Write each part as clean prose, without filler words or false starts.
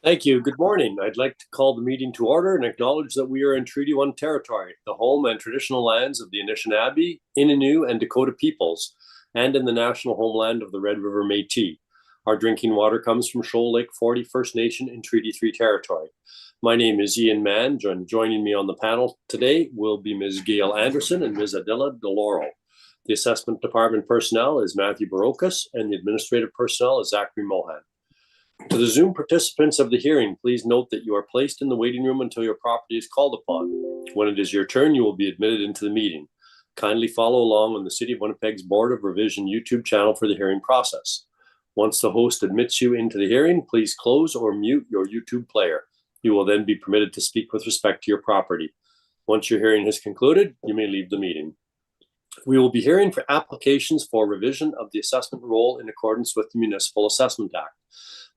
Thank you. Good morning. I'd like to call the meeting to order and acknowledge that we are in Treaty 1 territory, the home and traditional lands of the Anishinaabe, Innu, and Dakota peoples, and in the national homeland of the Red River Métis. Our drinking water comes from Shoal Lake 40 First Nation in Treaty 3 territory. My name is Ian Mann. Joining me on the panel today will be Ms. Gail Anderson and Ms. Adela DeLauro. The Assessment Department personnel is Matthew Barocas, and the administrative personnel is Zachary Mohan. To the Zoom participants of the hearing, please note that you are placed in the waiting room until your property is called upon. When it is your turn, you will be admitted into the meeting. Kindly follow along on the City of Winnipeg's Board of Revision YouTube channel for the hearing process. Once the host admits you into the hearing, please close or mute your YouTube player. You will then be permitted to speak with respect to your property. Once your hearing has concluded, you may leave the meeting. We will be hearing for applications for revision of the assessment roll in accordance with the Municipal Assessment Act.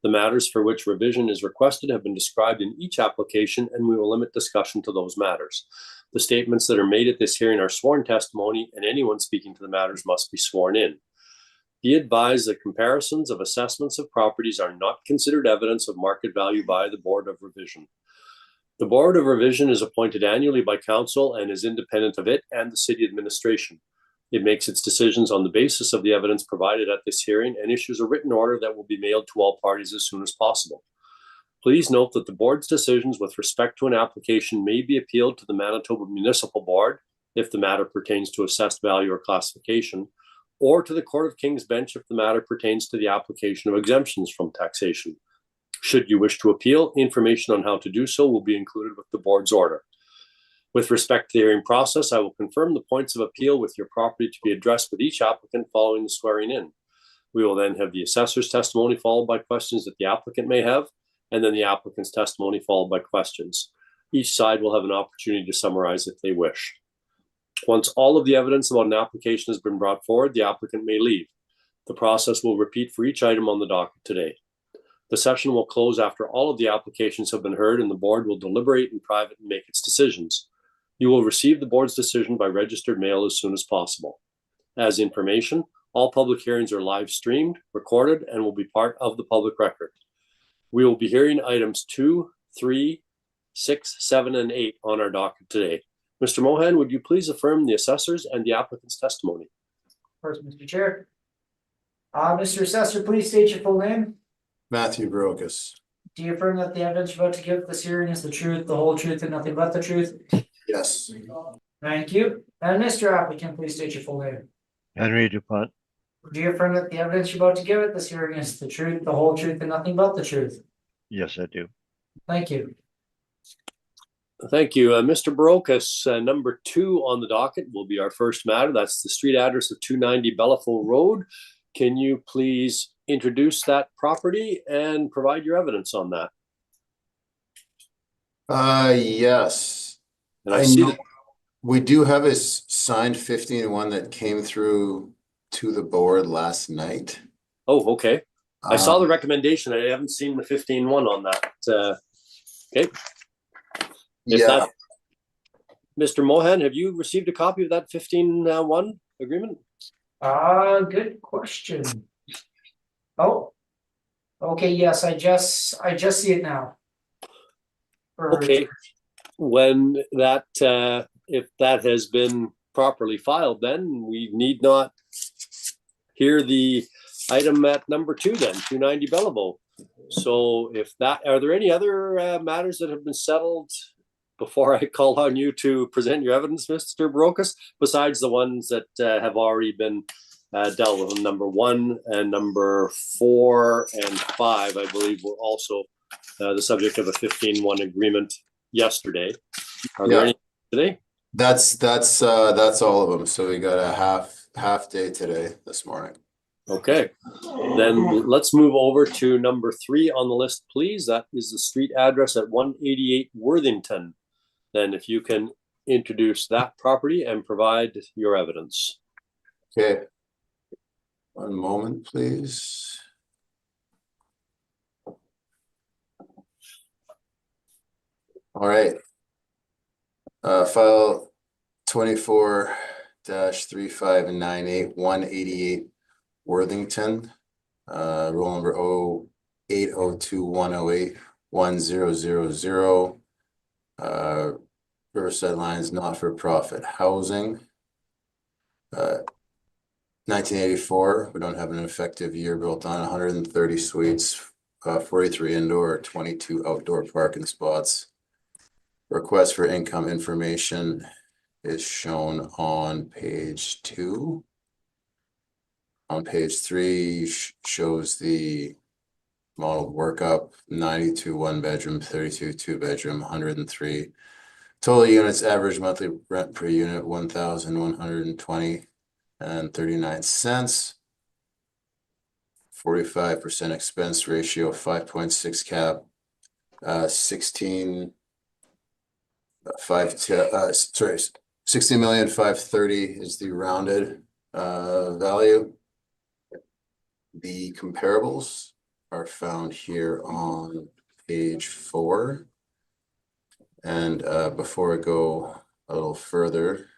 The matters for which revision is requested have been described in each application, and we will limit discussion to those matters. The statements that are made at this hearing are sworn testimony, and anyone speaking to the matters must be sworn in. Be advised that comparisons of assessments of properties are not considered evidence of market value by the Board of Revision. The Board of Revision is appointed annually by Council and is independent of it and the City Administration. It makes its decisions on the basis of the evidence provided at this hearing and issues a written order that will be mailed to all parties as soon as possible. Please note that the board's decisions with respect to an application may be appealed to the Manitoba Municipal Board if the matter pertains to assessed value or classification, or to the Court of King's Bench if the matter pertains to the application of exemptions from taxation. Should you wish to appeal, information on how to do so will be included with the board's order. With respect to the hearing process, I will confirm the points of appeal with your property to be addressed with each applicant following the swearing in. We will then have the assessor's testimony followed by questions that the applicant may have, and then the applicant's testimony followed by questions. Each side will have an opportunity to summarize if they wish. Once all of the evidence about an application has been brought forward, the applicant may leave. The process will repeat for each item on the docket today. The session will close after all of the applications have been heard, and the board will deliberate in private and make its decisions. You will receive the board's decision by registered mail as soon as possible. As information, all public hearings are live streamed, recorded, and will be part of the public record. We will be hearing items 2, 3, 6, 7, and 8 on our docket today. Mr. Mohan, would you please affirm the assessor's and the applicant's testimony? Of course, Mr. Chair. Mr. Assessor, please state your full name. Matthew Barocas. Do you affirm that the evidence you're about to give this hearing is the truth, the whole truth, and nothing but the truth? Yes. Thank you. And Mr. Applicant, please state your full name. Henry DuPont. Do you affirm that the evidence you're about to give at this hearing is the truth, the whole truth, and nothing but the truth? Yes, I do. Thank you. Thank you. Mr. Barocas, number 2 on the docket will be our first matter. That's the street address of 290 Bellefaux Road. Can you please introduce that property and provide your evidence on that? Yes. And I see that we do have a signed 15-1 that came through to the board last night. Oh, okay. I saw the recommendation. I haven't seen the 15-1 on that. Okay. Yeah. Mr. Mohan, have you received a copy of that 15-1 agreement? Good question. Oh, okay. Yes, I just see it now. Okay. When that, if that has been properly filed, then we need not hear the item at number 2 then, 290 Bellevaux. So if that, are there any other matters that have been settled before I call on you to present your evidence, Mr. Barocas, besides the ones that have already been dealt with? Number 1 and number 4 and 5, I believe, were also the subject of a 15-1 agreement yesterday. Are there any today? That's all of them. So we got a half day today, this morning. Okay, then let's move over to number 3 on the list, please. That is the street address at 188 Worthington. Then if you can introduce that property and provide your evidence. Okay. One moment, please. All right. File 24-3598 188 Worthington. Roll number 0802108 1000. Riverside Lines not-for-profit housing. 1984, we don't have an effective year built on 130 suites, 43 indoor, 22 outdoor parking spots. Request for income information is shown on page 2. On page 3 shows the model workup, 92 one-bedroom, 32 two-bedroom, 103. Total units, average monthly rent per unit, 1,120 and 39 cents. 45% expense ratio, 5.6 cap, 16,530 is the rounded value. The comparables are found here on page 4. And before I go a little further,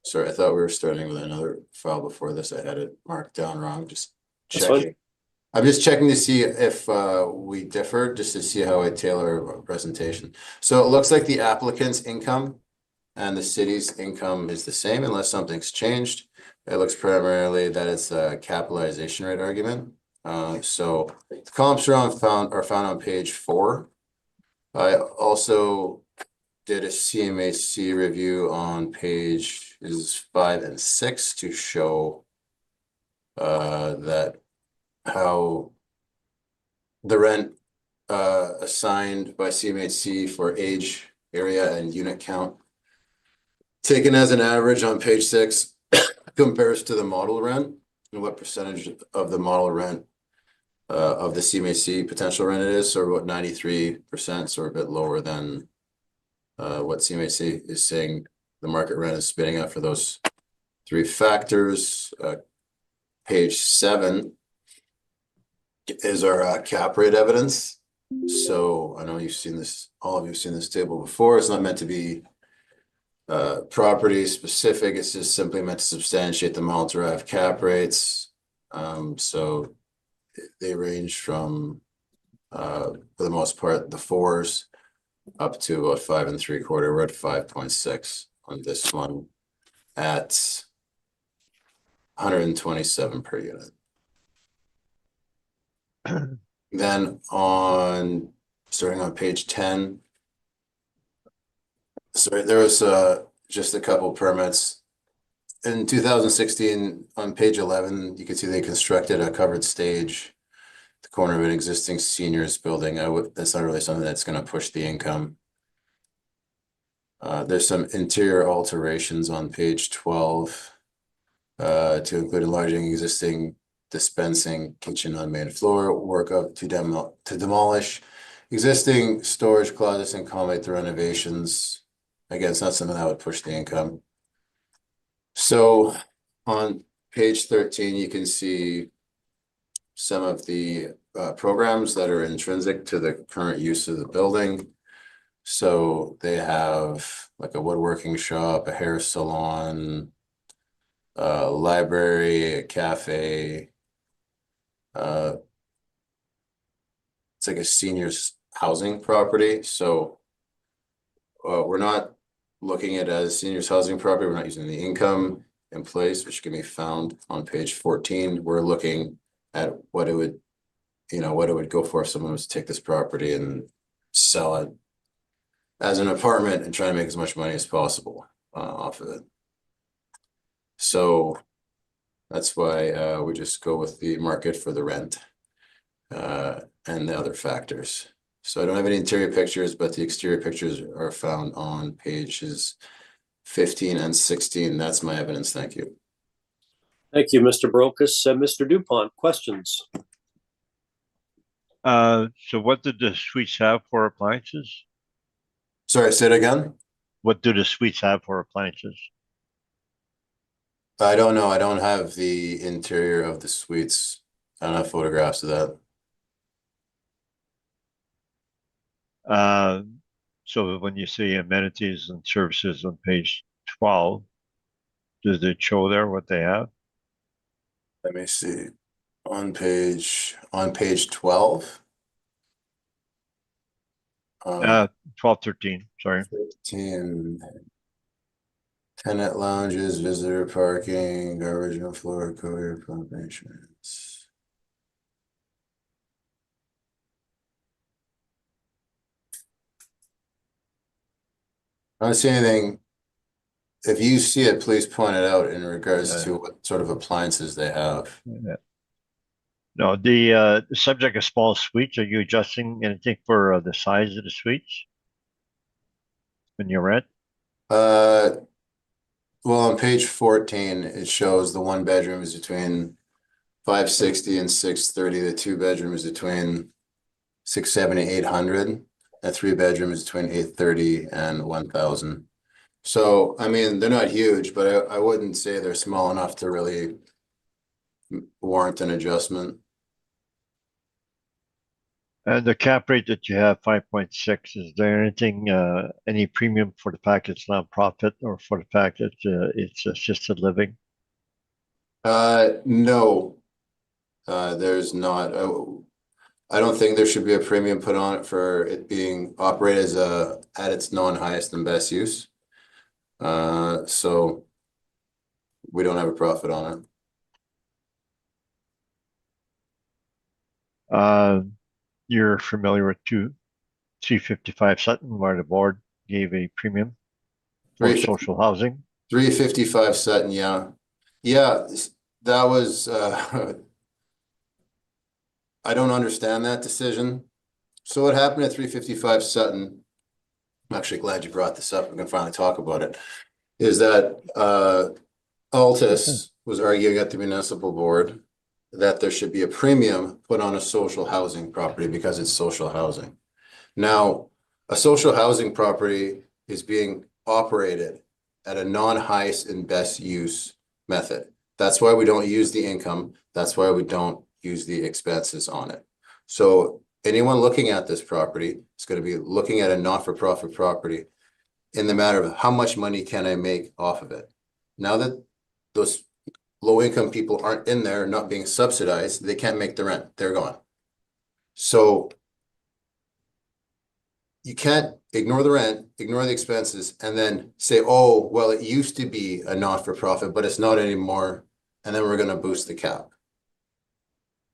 sorry, I thought we were starting with another file before this. I had it marked down wrong. Just That's fine. checking. I'm just checking to see if we differ, just to see how I tailor a presentation. So it looks like the applicant's income and the city's income is the same unless something's changed. It looks primarily that it's a capitalization rate argument. So the comps are found on page 4. I also did a CMHC review on pages 5 and 6 to show that how the rent assigned by CMHC for age, area, and unit count taken as an average on page 6 compares to the model rent and what percentage of the model rent of the CMHC potential rent it is. So about 93%, so a bit lower than what CMHC is saying the market rent is spitting out for those 3 factors. Page 7 is our cap rate evidence. So I know you've seen this, all of you have seen this table before. It's not meant to be property specific. It's just simply meant to substantiate the model derived cap rates. So they range from, for the most part, the 4s up to about 5 3/4. We're at 5.6 on this one at 127 per unit. Then starting on page 10, sorry, there was just a couple permits. In 2016, on page 11, you can see they constructed a covered stage at the corner of an existing seniors building. That's not really something that's going to push the income. There's some interior alterations on page 12 to include enlarging existing dispensing kitchen on main floor, work up to demolish existing storage closets and accommodate the renovations. Again, it's not something that would push the income. So on page 13, you can see some of the programs that are intrinsic to the current use of the building. So they have like a woodworking shop, a hair salon, a library, a cafe. It's like a seniors housing property. So we're not looking at it as seniors housing property. We're not using the income in place, which can be found on page 14. We're looking at what it would, what it would go for if someone was to take this property and sell it as an apartment and try to make as much money as possible off of it. So that's why we just go with the market for the rent and the other factors. So I don't have any interior pictures, but the exterior pictures are found on pages 15 and 16. That's my evidence. Thank you. Thank you, Mr. Brokus. Mr. Dupont, questions? So what did the suites have for appliances? Sorry, say it again. What do the suites have for appliances? I don't know. I don't have the interior of the suites. I don't have photographs of that. So when you see amenities and services on page 12, does it show there what they have? Let me see. On page 12. 1213, sorry. 15. Tenant lounges, visitor parking, garbage on floor, cover, pump insurance. I don't see anything. If you see it, please point it out in regards to what sort of appliances they have. Yeah. No, the subject of small suites, are you adjusting anything for the size of the suites when you rent? Well, on page 14, it shows the one bedroom is between 560 and 630. The two bedrooms between 670, 800. A three bedroom is between 830 and 1,000. So, I mean, they're not huge, but I wouldn't say they're small enough to really warrant an adjustment. And the cap rate that you have, 5.6, is there anything, any premium for the fact it's nonprofit or for the fact that it's assisted living? No, there's not. I don't think there should be a premium put on it for it being operated as at its non-highest and best use. So we don't have a profit on it. You're familiar with 355 Sutton, where the board gave a premium for social housing? 355 Sutton, yeah. Yeah, that was I don't understand that decision. So what happened at 355 Sutton, I'm actually glad you brought this up. We can finally talk about it, is that Altus was arguing at the municipal board that there should be a premium put on a social housing property because it's social housing. Now, a social housing property is being operated at a non-highest and best use method. That's why we don't use the income. That's why we don't use the expenses on it. So anyone looking at this property is going to be looking at a not-for-profit property in the matter of how much money can I make off of it. Now that those low-income people aren't in there, not being subsidized, they can't make the rent. They're gone. So you can't ignore the rent, ignore the expenses, and then say, oh, well, it used to be a not-for-profit, but it's not anymore, and then we're going to boost the cap.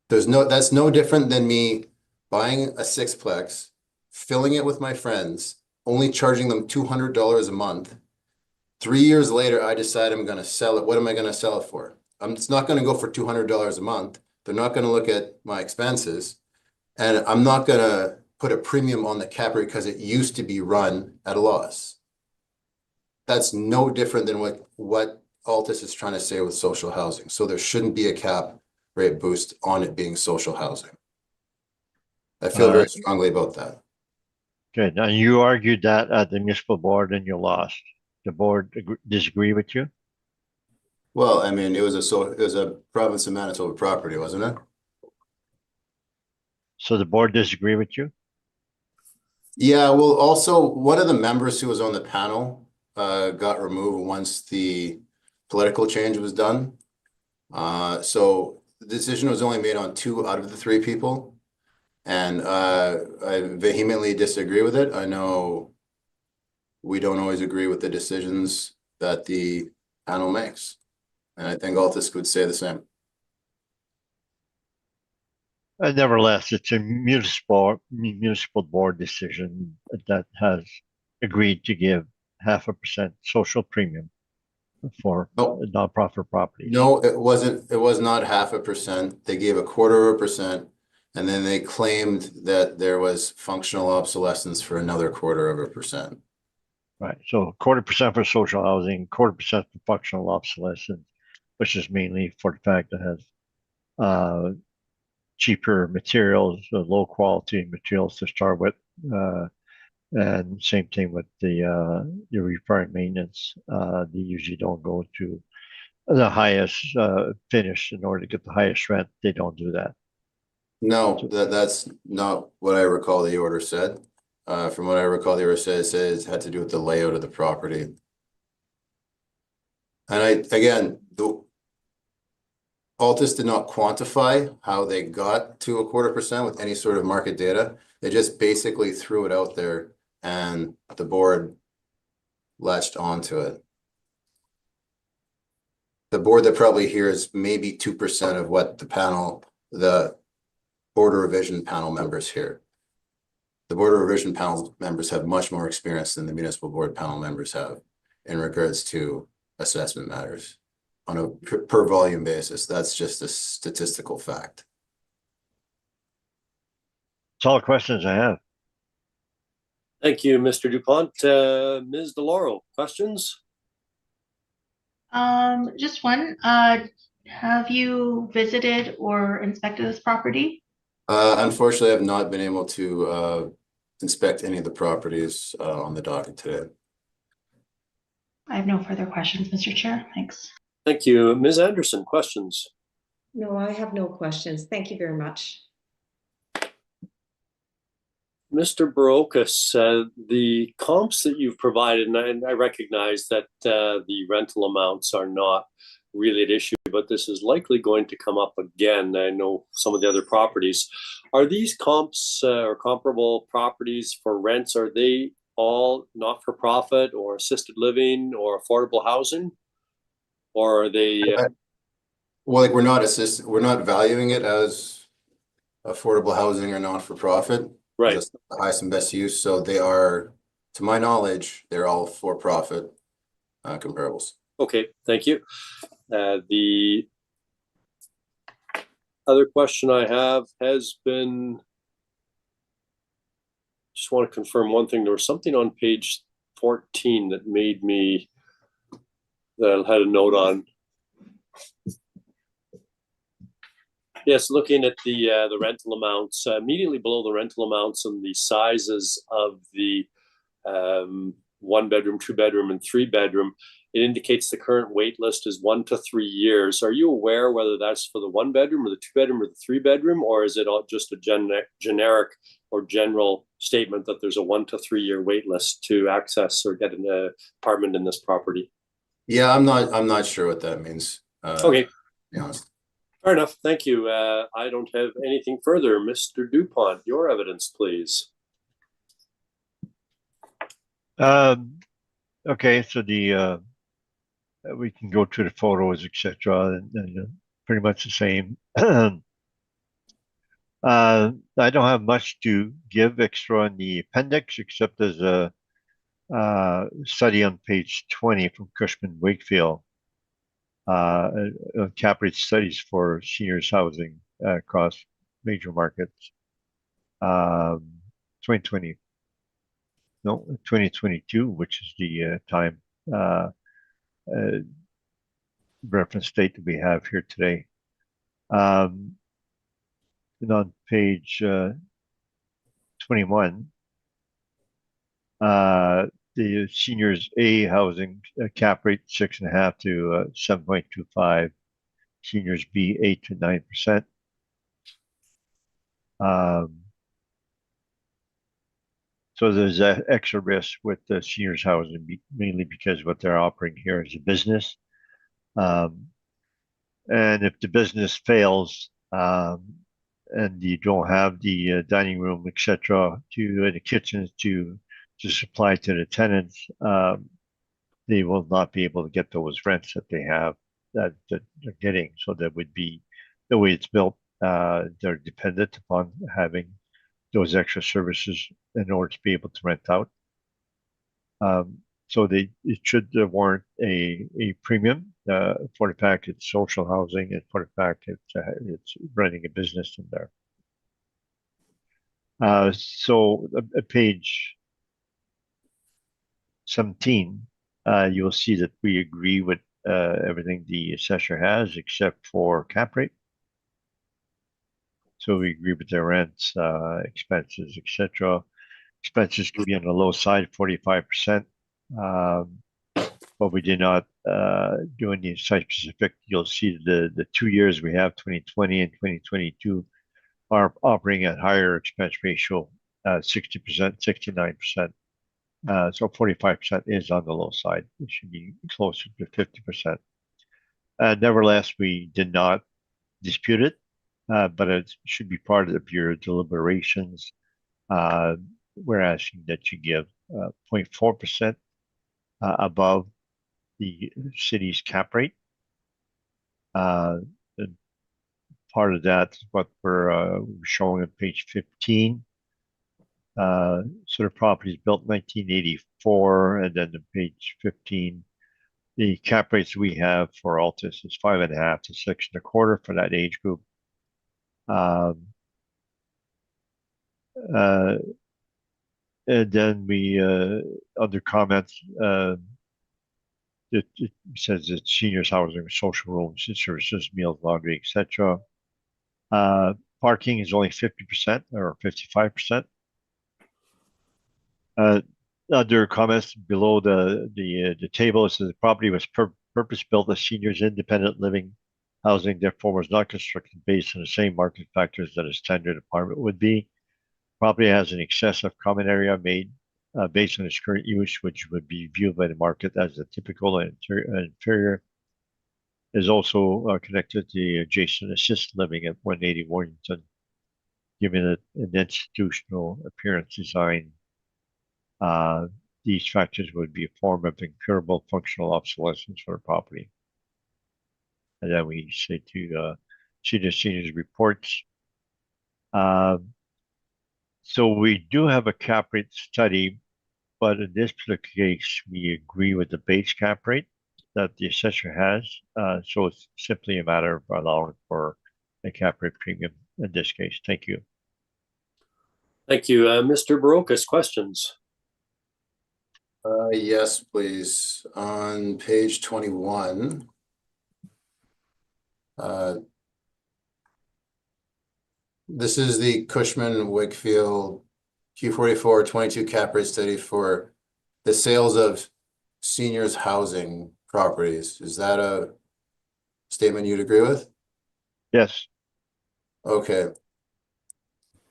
That's no different than me buying a sixplex, filling it with my friends, only charging them $200 a month. 3 years later, I decide I'm going to sell it. What am I going to sell it for? It's not going to go for $200 a month. They're not going to look at my expenses, and I'm not going to put a premium on the cap rate because it used to be run at a loss. That's no different than what Altus is trying to say with social housing. So there shouldn't be a cap rate boost on it being social housing. I feel very strongly about that. Okay, now you argued that at the municipal board and you lost. The board disagree with you? Well, I mean, it was a province of Manitoba property, wasn't it? So the board disagree with you? Yeah, well, also one of the members who was on the panel got removed once the political change was done. So the decision was only made on 2 out of the 3 people. And I vehemently disagree with it. I know we don't always agree with the decisions that the panel makes. And I think Altus would say the same. Nevertheless, it's a municipal board decision that has agreed to give 0.5% social premium for nonprofit properties. No, it wasn't. It was not 0.5%. They gave 0.25%, and then they claimed that there was functional obsolescence for another 0.25%. Right. So 0.25% for social housing, 0.25% for functional obsolescence, which is mainly for the fact that it has cheaper materials, low quality materials to start with, and same thing with the repair and maintenance. They usually don't go to the highest finish in order to get the highest rent. They don't do that. No, that's not what I recall the order said. From what I recall, the order says it had to do with the layout of the property. And again, Altus did not quantify how they got to 0.25% with any sort of market data. They just basically threw it out there and the board latched onto it. The board that probably hears maybe 2% of what the Board of Revision panel members hear. The Board of Revision panel members have much more experience than the municipal board panel members have in regards to assessment matters on a per volume basis. That's just a statistical fact. That's all the questions I have. Thank you, Mr. DuPont. Ms. DeLauro, questions? Just one. Have you visited or inspected this property? Unfortunately, I've not been able to inspect any of the properties on the docket today. I have no further questions, Mr. Chair. Thanks. Thank you. Ms. Anderson, questions? No, I have no questions. Thank you very much. Mr. Barocas, the comps that you've provided, and I recognize that the rental amounts are not really at issue, but this is likely going to come up again. I know some of the other properties. Are these comps or comparable properties for rents, are they all not-for-profit or assisted living or affordable housing? Or are they... Well, like we're not valuing it as affordable housing or not-for-profit. Right. That's the highest and best use. So they are, to my knowledge, they're all for-profit comparables. Okay, thank you. The other question I have has been, just want to confirm one thing. There was something on page 14 that made me, that I had a note on. Yes, looking at the rental amounts, immediately below the rental amounts and the sizes of the 1-bedroom, 2-bedroom, and 3-bedroom, it indicates the current wait list is 1 to 3 years. Are you aware whether that's for the 1-bedroom or the 2-bedroom or the 3-bedroom, or is it all just a generic or general statement that there's a 1 to 3 year wait list to access or get an apartment in this property? Yeah, I'm not sure what that means. Okay. To be honest. Fair enough. Thank you. I don't have anything further. Mr. DuPont, your evidence, please. Okay, so the we can go to the photos, etc., and pretty much the same. I don't have much to give extra in the appendix, except there's a study on page 20 from Cushman Wakefield, cap rate studies for seniors housing across major markets. 2022, which is the time reference date that we have here today. And on page 21, the seniors A housing cap rate 6.5 to 7.25, seniors B 8 to 9%. So there's an extra risk with the seniors housing, mainly because what they're operating here is a business. And if the business fails, and you don't have the dining room, etc., and the kitchens to supply to the tenants, they will not be able to get those rents that they have that they're getting. So that would be the way it's built. They're dependent upon having those extra services in order to be able to rent out. So it should warrant a premium for the fact it's social housing and for the fact it's running a business in there. So at page 17, you'll see that we agree with everything the assessor has except for cap rate. So we agree with their rents, expenses, etc. Expenses can be on the low side, 45%. But we did not do any site-specific. You'll see the 2 years we have, 2020 and 2022, are operating at higher expense ratio, 60%, 69%. So 45% is on the low side. It should be closer to 50%. Nevertheless, we did not disputed, but it should be part of your deliberations. We're asking that you give 0.4% above the city's cap rate. And part of that is what we're showing on page 15. Sort of properties built 1984, and then the page 15. The cap rates we have for Altus is 5.5 to 6.25 for that age group. And then we other comments. It says that seniors housing, social rooms, services, meals, laundry, etc. Parking is only 50% or 55%. Other comments below the table, it says the property was purpose-built as seniors independent living housing, therefore was not constructed based on the same market factors that a standard apartment would be. Property has an excess of common area made based on its current use, which would be viewed by the market as a typical and inferior. Is also connected to the adjacent assisted living at 180 Warrington, giving it an institutional appearance design. These factors would be a form of incurable functional obsolescence for the property. And then we say to see the seniors reports. So we do have a cap rate study, but in this particular case, we agree with the base cap rate that the assessor has. So it's simply a matter of allowing for a cap rate premium in this case. Thank you. Thank you. Mr. Barocas, questions? Yes, please. On page 21, this is the Cushman Wakefield Q44 22 cap rate study for the sales of seniors housing properties. Is that a statement you'd agree with? Yes. Okay.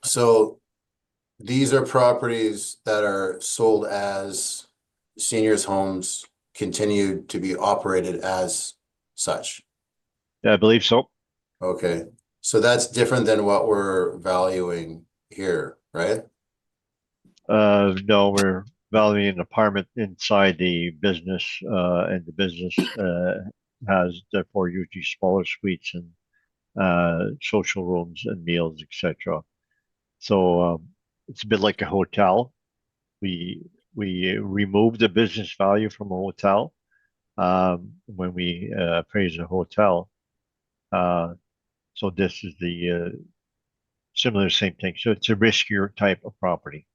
So these are properties that are sold as seniors homes, continue to be operated as such. Yeah, I believe so. Okay. So that's different than what we're valuing here, right? No, we're valuing an apartment inside the business, and the business has therefore usually smaller suites and social rooms and meals, etc. So it's a bit like a hotel. We remove the business value from a hotel when we appraise a hotel. So this is the similar same thing. So it's a riskier type of property,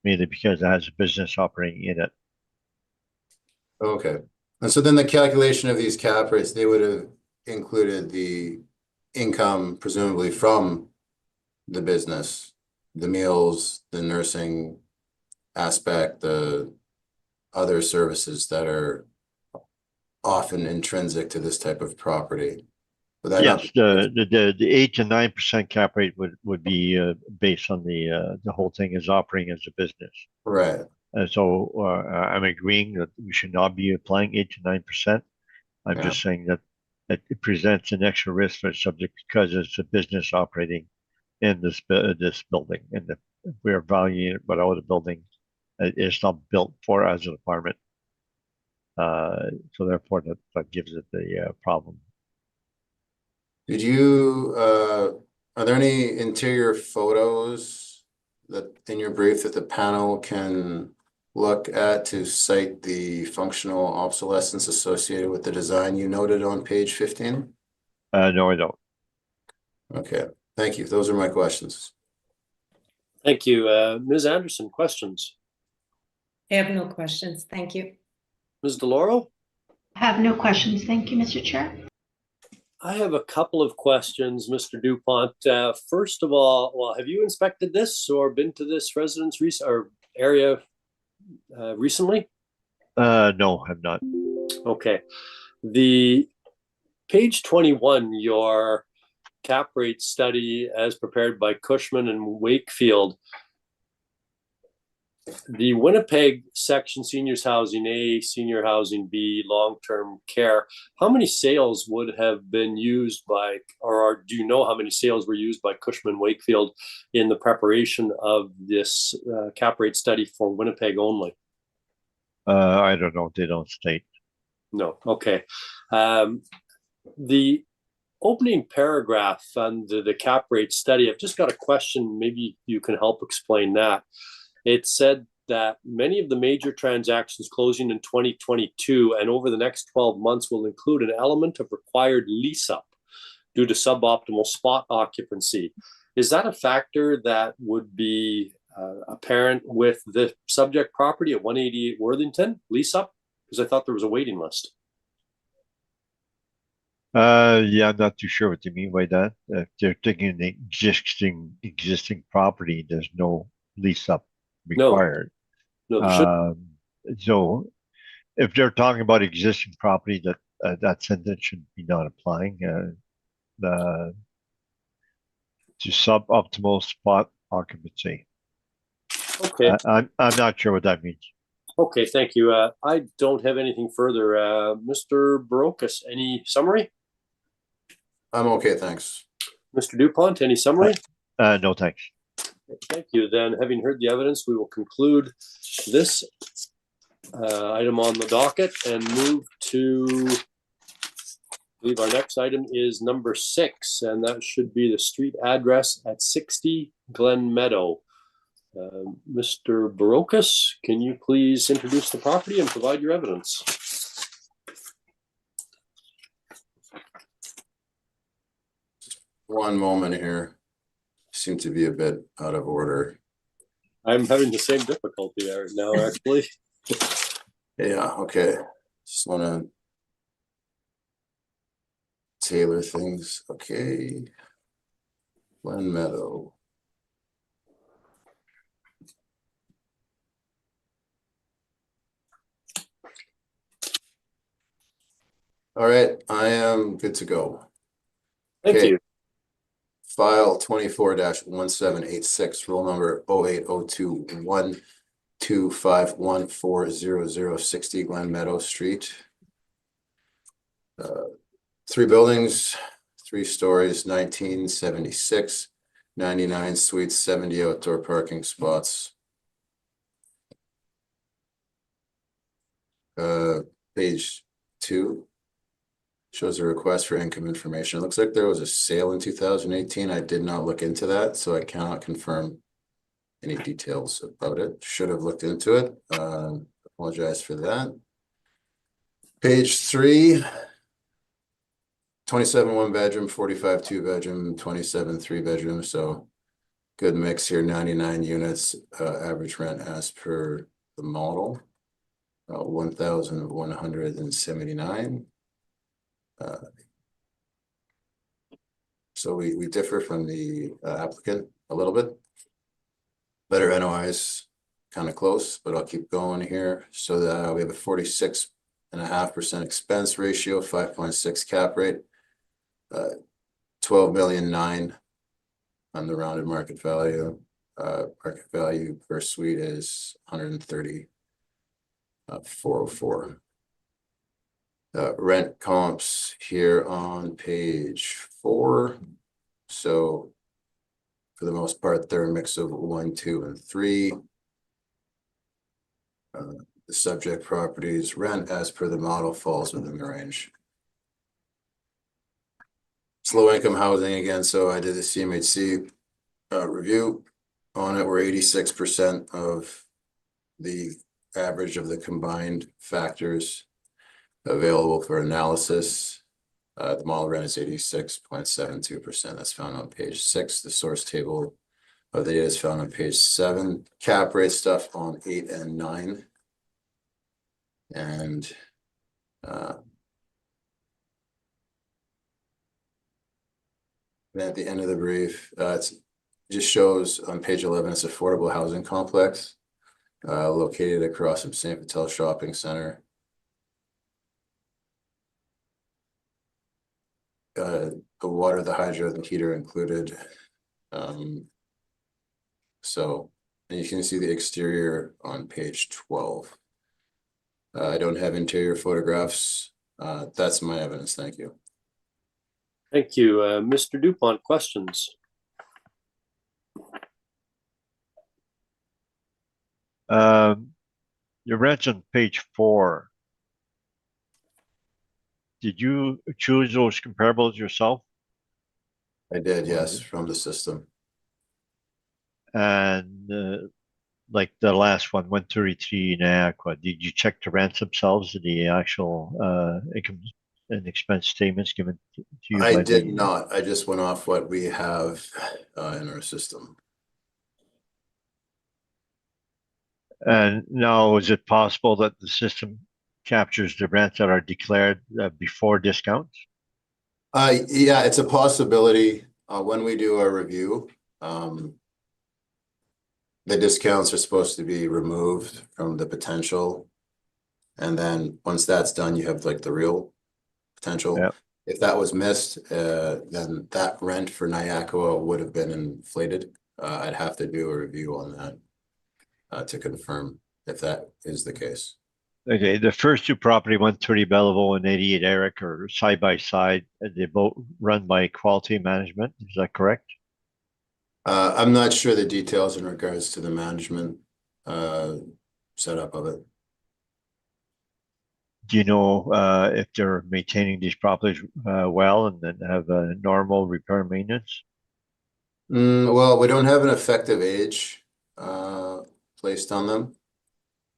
mainly because it has a business operating in it. Okay. And so then the calculation of these cap rates, they would have included the income presumably from the business, the meals, the nursing aspect, the other services that are often intrinsic to this type of property. Yes, the 8 to 9% cap rate would be based on the whole thing is operating as a business. Right. And so I'm agreeing that we should not be applying 8 to 9%. I'm just saying that it presents an extra risk for the subject because it's a business operating in this building, and if we're valuing it without a building, it's not built for as an apartment. So therefore, that gives it the problem. Did you, are there any interior photos that in your brief that the panel can look at to cite the functional obsolescence associated with the design you noted on page 15? No, I don't. Okay, thank you. Those are my questions. Thank you. Ms. Anderson, questions? I have no questions. Thank you. Ms. DeLauro? I have no questions. Thank you, Mr. Chair. I have a couple of questions, Mr. DuPont. First of all, well, have you inspected this or been to this residence or area recently? No, I'm not. Okay. The page 21, your cap rate study as prepared by Cushman and Wakefield. the Winnipeg section, seniors housing A, senior housing B, long-term care, how many sales would have been used by, or do you know how many sales were used by Cushman Wakefield in the preparation of this cap rate study for Winnipeg only? I don't know. They don't state. No. Okay. The opening paragraph on the cap rate study, I've just got a question. Maybe you can help explain that. It said that many of the major transactions closing in 2022 and over the next 12 months will include an element of required lease up due to suboptimal spot occupancy. Is that a factor that would be apparent with the subject property at 188 Worthington, lease up? Because I thought there was a waiting list. Yeah, I'm not too sure what you mean by that. If they're taking an existing property, there's no lease up required. No, there should. So if they're talking about existing property, that sentence should be not applying. The to suboptimal spot occupancy. Okay. I'm not sure what that means. Okay, thank you. I don't have anything further. Mr. Barocas, any summary? I'm okay, thanks. Mr. DuPont, any summary? No, thanks. Thank you. Then, having heard the evidence, we will conclude this item on the docket and move to, I believe our next item is number 6, and that should be the street address at 60 Glen Meadow. Mr. Barocas, can you please introduce the property and provide your evidence? One moment here. Seem to be a bit out of order. I'm having the same difficulty there now, actually. Yeah, okay. Just want to tailor things. Okay. Glen Meadow. All right, I am good to go. Thank Okay. you. File 24-1786, roll number 0802125140060 Glen Meadow Street. 3 buildings, 3 stories, 1976, 99 suites, 70 outdoor parking spots. Page 2 shows a request for income information. It looks like there was a sale in 2018. I did not look into that, so I cannot confirm any details about it. Should have looked into it. Apologize for that. Page 3, 27 1-bedroom, 45 2-bedroom, 27 3-bedroom. So good mix here, 99 units, average rent as per the model, 1,179. So we differ from the applicant a little bit. Better NOIs, kind of close, but I'll keep going here. So that we have a 46.5% expense ratio, 5.6 cap rate, 12,000,009 on the rounded market value. Market value per suite is 130,404. Rent comps here on page 4. So for the most part, they're a mix of 1, 2, and 3. The subject properties rent as per the model falls within the range. It's low income housing again, so I did the CMHC review on it. We're 86% of the average of the combined factors available for analysis. The model rent is 86.72%. That's found on page 6. The source table of the data is found on page 7. Cap rate stuff on 8 and 9. And then at the end of the brief, it just shows on page 11, it's affordable housing complex located across from St. Vital Shopping Center. The water, the hydro, the heater included. So And you can see the exterior on page 12. I don't have interior photographs. That's my evidence. Thank you. Thank you. Mr. Dupont, questions? The rents on page 4. Did you choose those comparables yourself? I did, yes, from the system. And like the last one, 133 in Aqua, did you check the rents themselves, the actual income and expense statements given to you I by did the? not. I just went off what we have in our system. And now, is it possible that the system captures the rents that are declared before discounts? Yeah, it's a possibility. When we do our review, the discounts are supposed to be removed from the potential. And then once that's done, you have like the real potential. Yeah. If that was missed, then that rent for Nyakoa would have been inflated. I'd have to do a review on that to confirm if that is the case. Okay, the first two property, 130 Belleville and 88 Eric, are side by side. They both run by Quality Management. Is that correct? I'm not sure the details in regards to the management setup of it. Do you know if they're maintaining these properties well and then have a normal repair and maintenance? Well, we don't have an effective age placed on them.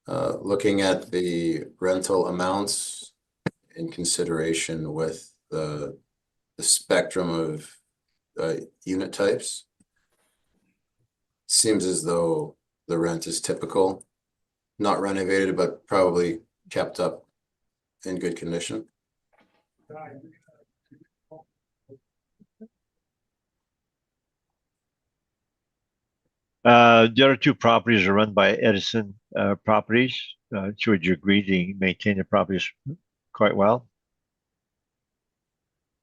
Looking at the rental amounts in consideration with the spectrum of unit types, seems as though the rent is typical, not renovated, but probably kept up in good condition. The other two properties are run by Edison Properties. So would you agree they maintain the properties quite well?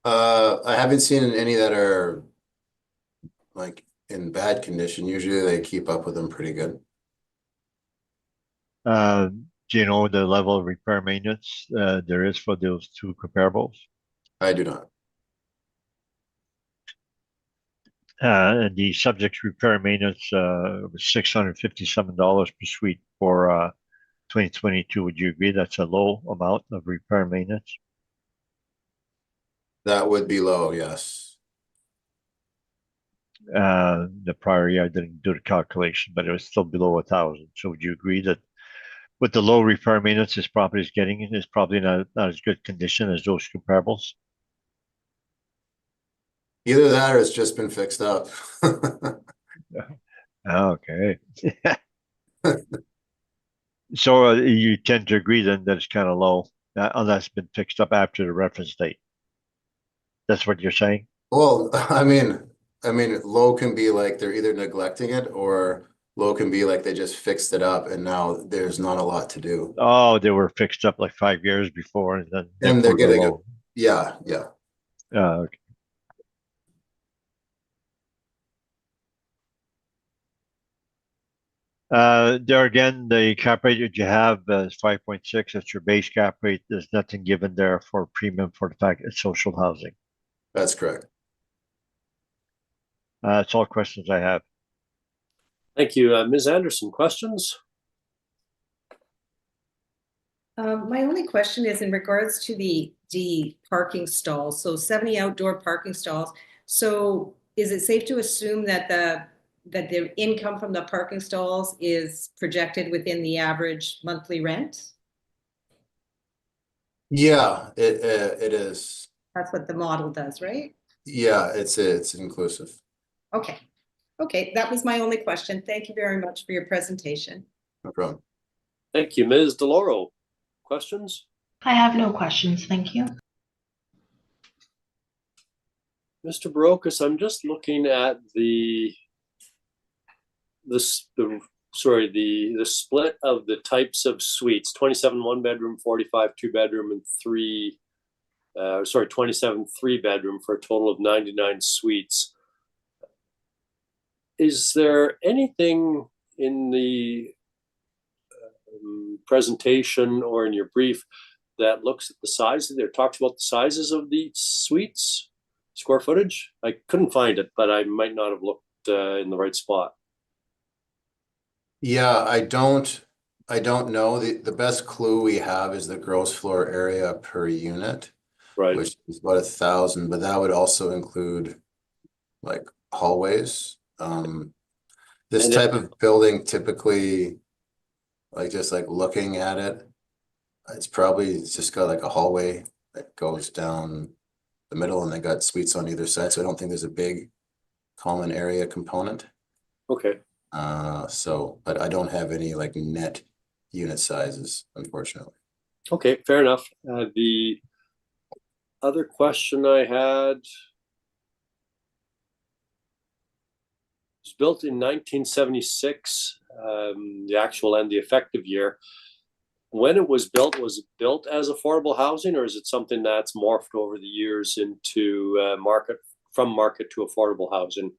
I haven't seen any that are like in bad condition. Usually they keep up with them pretty good. Do you know the level of repair maintenance there is for those two comparables? I do not. And the subject's repair maintenance was $657 per suite for 2022. Would you agree that's a low amount of repair maintenance? That would be low, yes. The prior year I didn't do the calculation, but it was still below 1,000. So would you agree that with the low repair maintenance this property is getting is probably not as good condition as those comparables? Either that or it's just been fixed up. Okay. So you tend to agree then that it's kind of low, unless it's been fixed up after the reference date. That's what you're saying? Well, I mean, low can be like they're either neglecting it, or low can be like they just fixed it up and now there's not a lot to do. Oh, they were fixed up like 5 years before, and then And they're getting low. Yeah. Okay. There again, the cap rate that you have is 5.6. That's your base cap rate. There's nothing given there for premium for the fact it's social housing. That's correct. That's all questions I have. Thank you. Ms. Anderson, questions? My only question is in regards to the parking stalls, so 70 outdoor parking stalls. So is it safe to assume that the income from the parking stalls is projected within the average monthly rent? Yeah, it is. That's what the model does, right? Yeah, it's inclusive. Okay, that was my only question. Thank you very much for your presentation. No problem. Thank you. Ms. DeLauro, questions? I have no questions, thank you. Mr. Barocas, I'm just looking at the split of the types of suites: 27 one bedroom, 45 two bedroom, and 27 three bedroom for a total of 99 suites. Is there anything in the presentation or in your brief that looks at the size there, talks about the sizes of the suites, square footage? I couldn't find it, but I might not have looked in the right spot. Yeah, I don't know. The best clue we have is the gross floor area per unit, Right. which is about 1,000, but that would also include like hallways. This And type of building typically, like just like looking at it, it's just got like a hallway that goes down the middle and they got suites on either side. So I don't think there's a big common area component. Okay. But I don't have any like net unit sizes, unfortunately. Okay, fair enough. The other question I had was built in 1976, the actual and the effective year. When it was it built as affordable housing, or is it something that's morphed over the years into from market to affordable housing?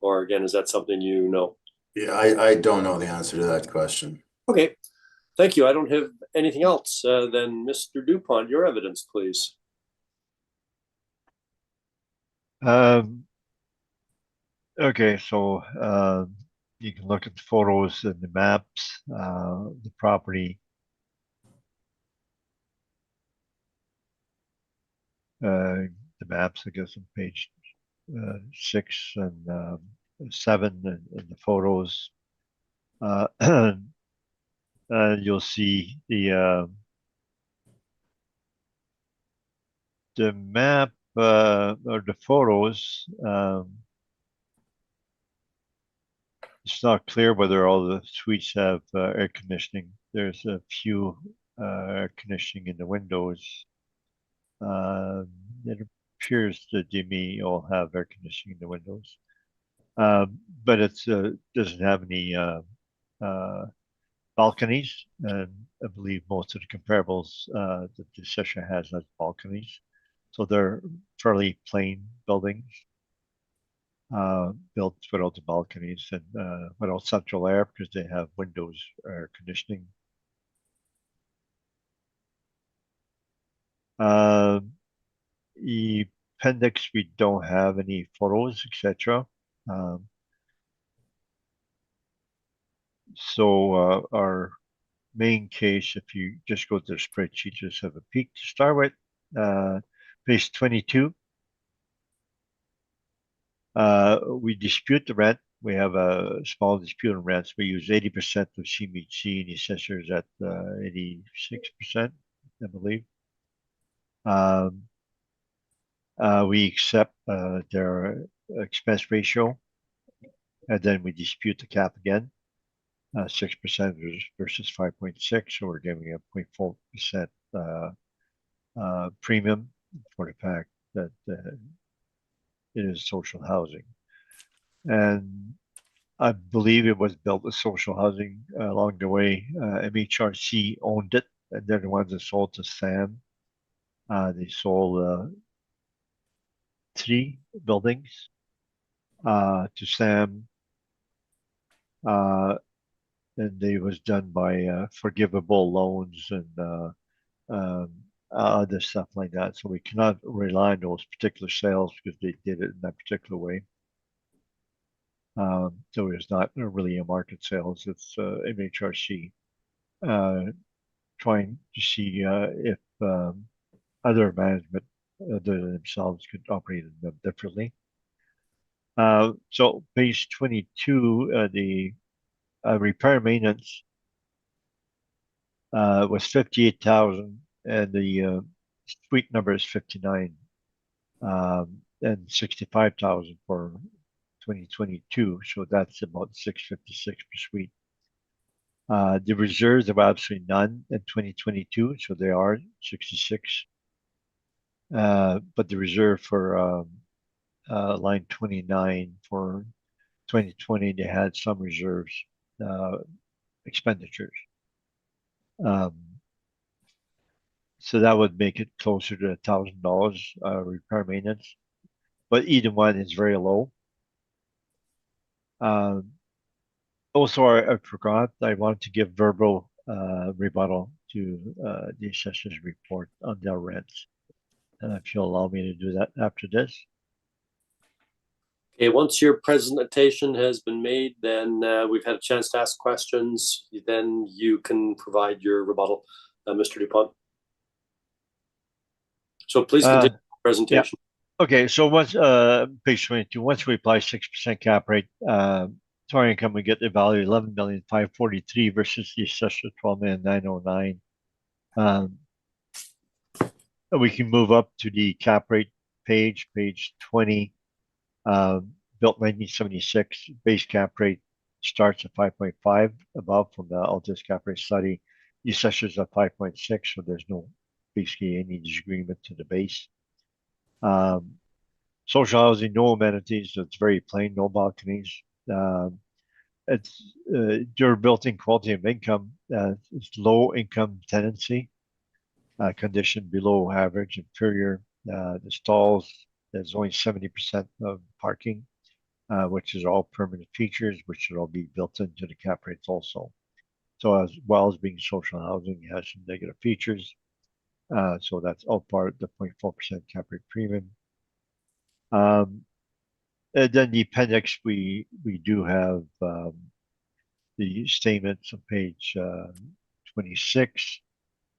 Or again, is that something you know? Yeah, I don't know the answer to that question. Okay, thank you. I don't have anything else. Then Mr. DuPont, your evidence, please. Okay, so you can look at the photos and the maps, the property. The maps, I guess, on page 6 and 7, and the photos. You'll see the map or the photos. It's not clear whether all the suites have air conditioning. There's a few air conditioning in the windows. It appears that they may all have air conditioning in the windows, but it doesn't have any balconies, and I believe most of the comparables that the session has balconies. So they're fairly plain buildings, built without the balconies and without central air because they have windows air conditioning. The appendix, we don't have any photos, etc. So our main case, if you just go to the spreadsheet, just have a peek to start with. Page 22. We dispute the rent. We have a small dispute on rents. We use 80% of CMHC, and the assessor is at 86%, I believe. We accept their expense ratio, and then we dispute the cap again. 6% versus 5.6, so we're giving a 0.4% premium for the fact that it is social housing. And I believe it was built as social housing along the way. MHRC owned it, and they're the ones that sold to SAM. They sold 3 buildings to SAM. And it was done by forgivable loans and other stuff like that. So we cannot rely on those particular sales because they did it in that particular way. So it's not really a market sales. It's MHRC trying to see if other management other than themselves could operate them differently. So page 22, the repair maintenance was 58,000, and the suite number is 59, and 65,000 for 2022. So that's about 656 per suite. The reserves are absolutely none in 2022, so they are 66. But the reserve for line 29 for 2020, they had some reserves expenditures. So that would make it closer to $1,000 repair maintenance, but either one is very low. Also, I forgot, I wanted to give verbal rebuttal to the assessor's report on their rents. If you'll allow me to do that after this. Okay, once your presentation has been made, then we've had a chance to ask questions. Then you can provide your rebuttal, Mr. Dupont. So please continue the presentation. Okay, so once page 22, once we apply 6% cap rate to our income, we get the value 11,543,000 versus the assessor 12,909,000. We can move up to the cap rate page 20. Built 1976, base cap rate starts at 5.5 above from the Altus cap rate study. The assessor's at 5.6, so there's no basically any disagreement to the base. Social housing, no amenities. It's very plain, no balconies. It's your built-in quality of income. It's low income tenancy, condition below average, inferior. The stalls, there's only 70% of parking, which is all permanent features, which should all be built into the cap rates also. So as well as being social housing, it has some negative features. So that's all part of the 0.4% cap rate premium. And then the appendix, we do have the statements on page 26.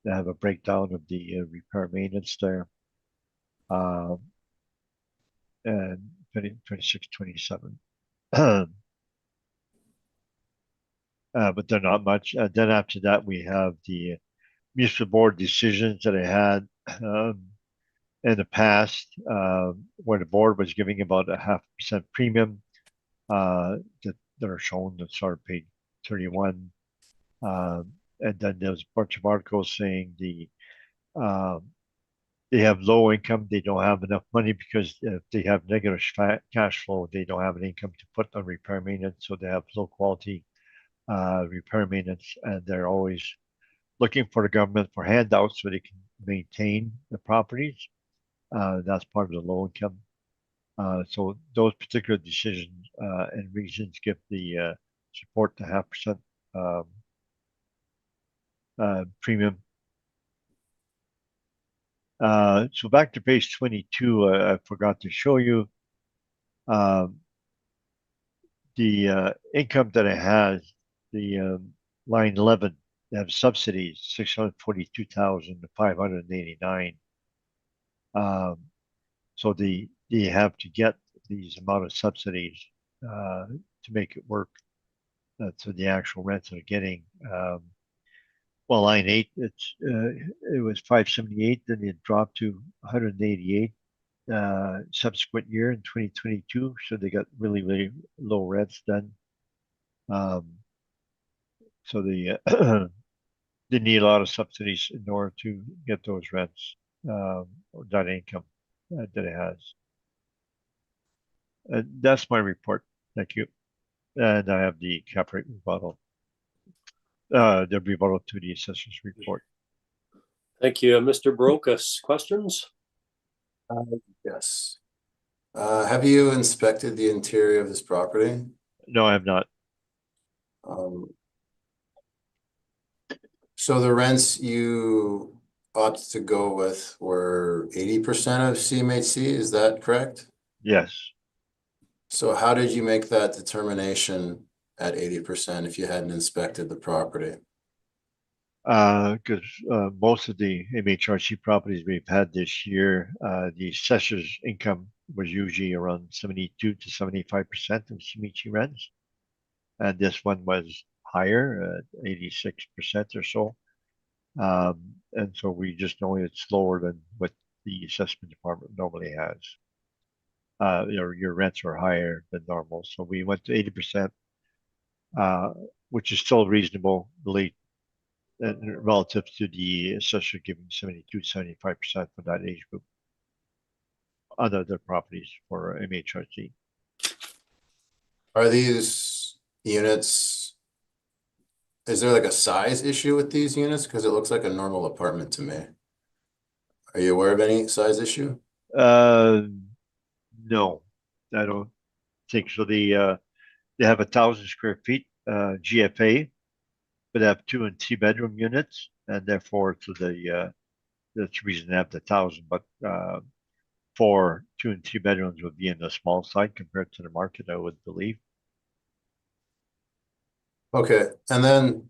They have a breakdown of the repair maintenance there. And 26, 27. But they're not much. Then after that, we have the municipal board decisions that I had in the past, where the board was giving about a 0.5% premium that are shown. That's our page 31. And then there's a bunch of articles saying they have low income, they don't have enough money because if they have negative cash flow, they don't have an income to put on repair maintenance, so they have low quality repair maintenance, and they're always looking for the government for handouts so they can maintain the properties. That's part of the low income. So those particular decisions and reasons give the support to 0.5% premium. So back to page 22, I forgot to show you the income that it has, the line 11, they have subsidies, 642,589. So they have to get these amount of subsidies to make it work to the actual rents they're getting. Well, line 8, it was 578, then it dropped to 188 subsequent year in 2022. So they got really, really low rents then. So they they need a lot of subsidies in order to get those rents or that income that it has. That's my report. Thank you. And I have the cap rate rebuttal. The rebuttal to the assessor's report. Thank you. Mr. Brokus, questions? Yes. Have you inspected the interior of this property? No, I have not. So the rents you opted to go with were 80% of CMHC, is that correct? Yes. So how did you make that determination at 80% if you hadn't inspected the property? Because most of the MHRC properties we've had this year, the assessor's income was usually around 72 to 75% of CMHC rents. And this one was higher, 86% or so. And so we just know it's lower than what the assessment department normally has. Your rents are higher than normal. So we went to 80%, which is still reasonable, relative to the assessor giving 72, 75% for that age group on other properties for MHRC. Are these units, is there like a size issue with these units? Because it looks like a normal apartment to me. Are you aware of any size issue? No, I don't think so. They have 1,000 square feet GFA would have 2 and 3 bedroom units, and therefore to that's the reason they have the 1,000, but 4 2 and 3 bedrooms would be in the small side compared to the market, I would believe. Okay, and then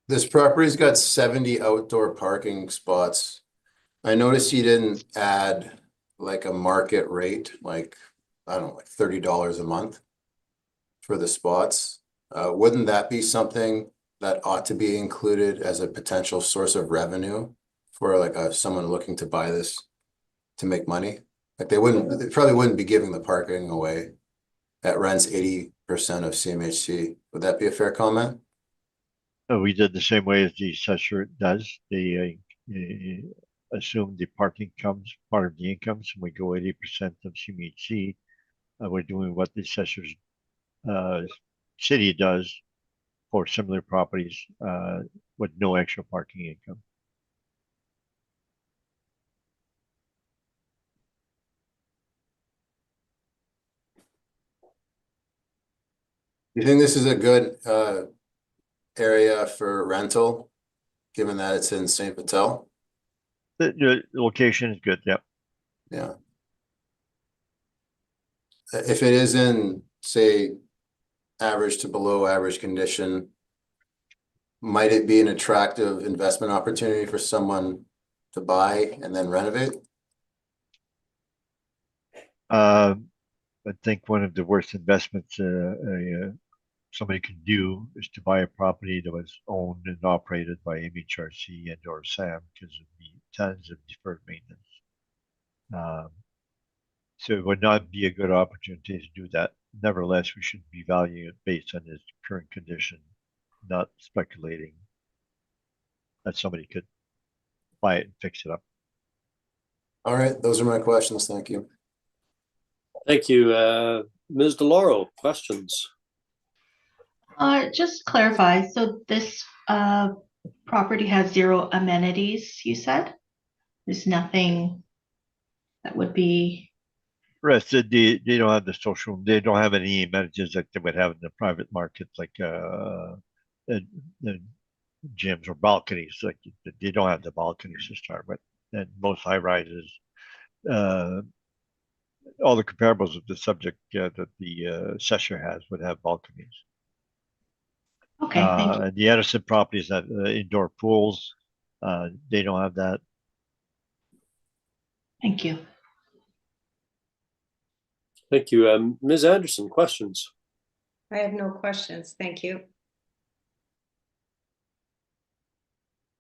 this property's got 70 outdoor parking spots. I noticed you didn't add like a market rate, like, I don't know, like $30 a month for the spots. Wouldn't that be something that ought to be included as a potential source of revenue for like someone looking to buy this to make money? Like they probably wouldn't be giving the parking away at rents 80% of CMHC. Would that be a fair comment? We did the same way as the assessor does. They assume the parking comes part of the income, so we go 80% of CMHC. We're doing what the assessor's city does for similar properties with no extra parking income. You think this is a good area for rental, given that it's in St. Patel? The location is good, yep. Yeah. If it is in, say, average to below average condition, might it be an attractive investment opportunity for someone to buy and then renovate? I think one of the worst investments somebody can do is to buy a property that was owned and operated by MHRC and or SAM because of the tons of deferred maintenance. So it would not be a good opportunity to do that. Nevertheless, we should be valuing it based on its current condition, not speculating that somebody could buy it and fix it up. All right, those are my questions. Thank you. Thank you. Ms. DeLauro, questions? Just clarify, so this property has 0 amenities, you said? There's nothing that would be, Rest, they don't have the social, they don't have any amenities like they would have in the private market, like the gyms or balconies. Like they don't have the balconies to start with. And most high rises, all the comparables of the subject that the assessor has would have balconies. okay, thank you. The Edison properties have indoor pools. They don't have that. Thank you. Thank you. Ms. Anderson, questions? I have no questions. Thank you.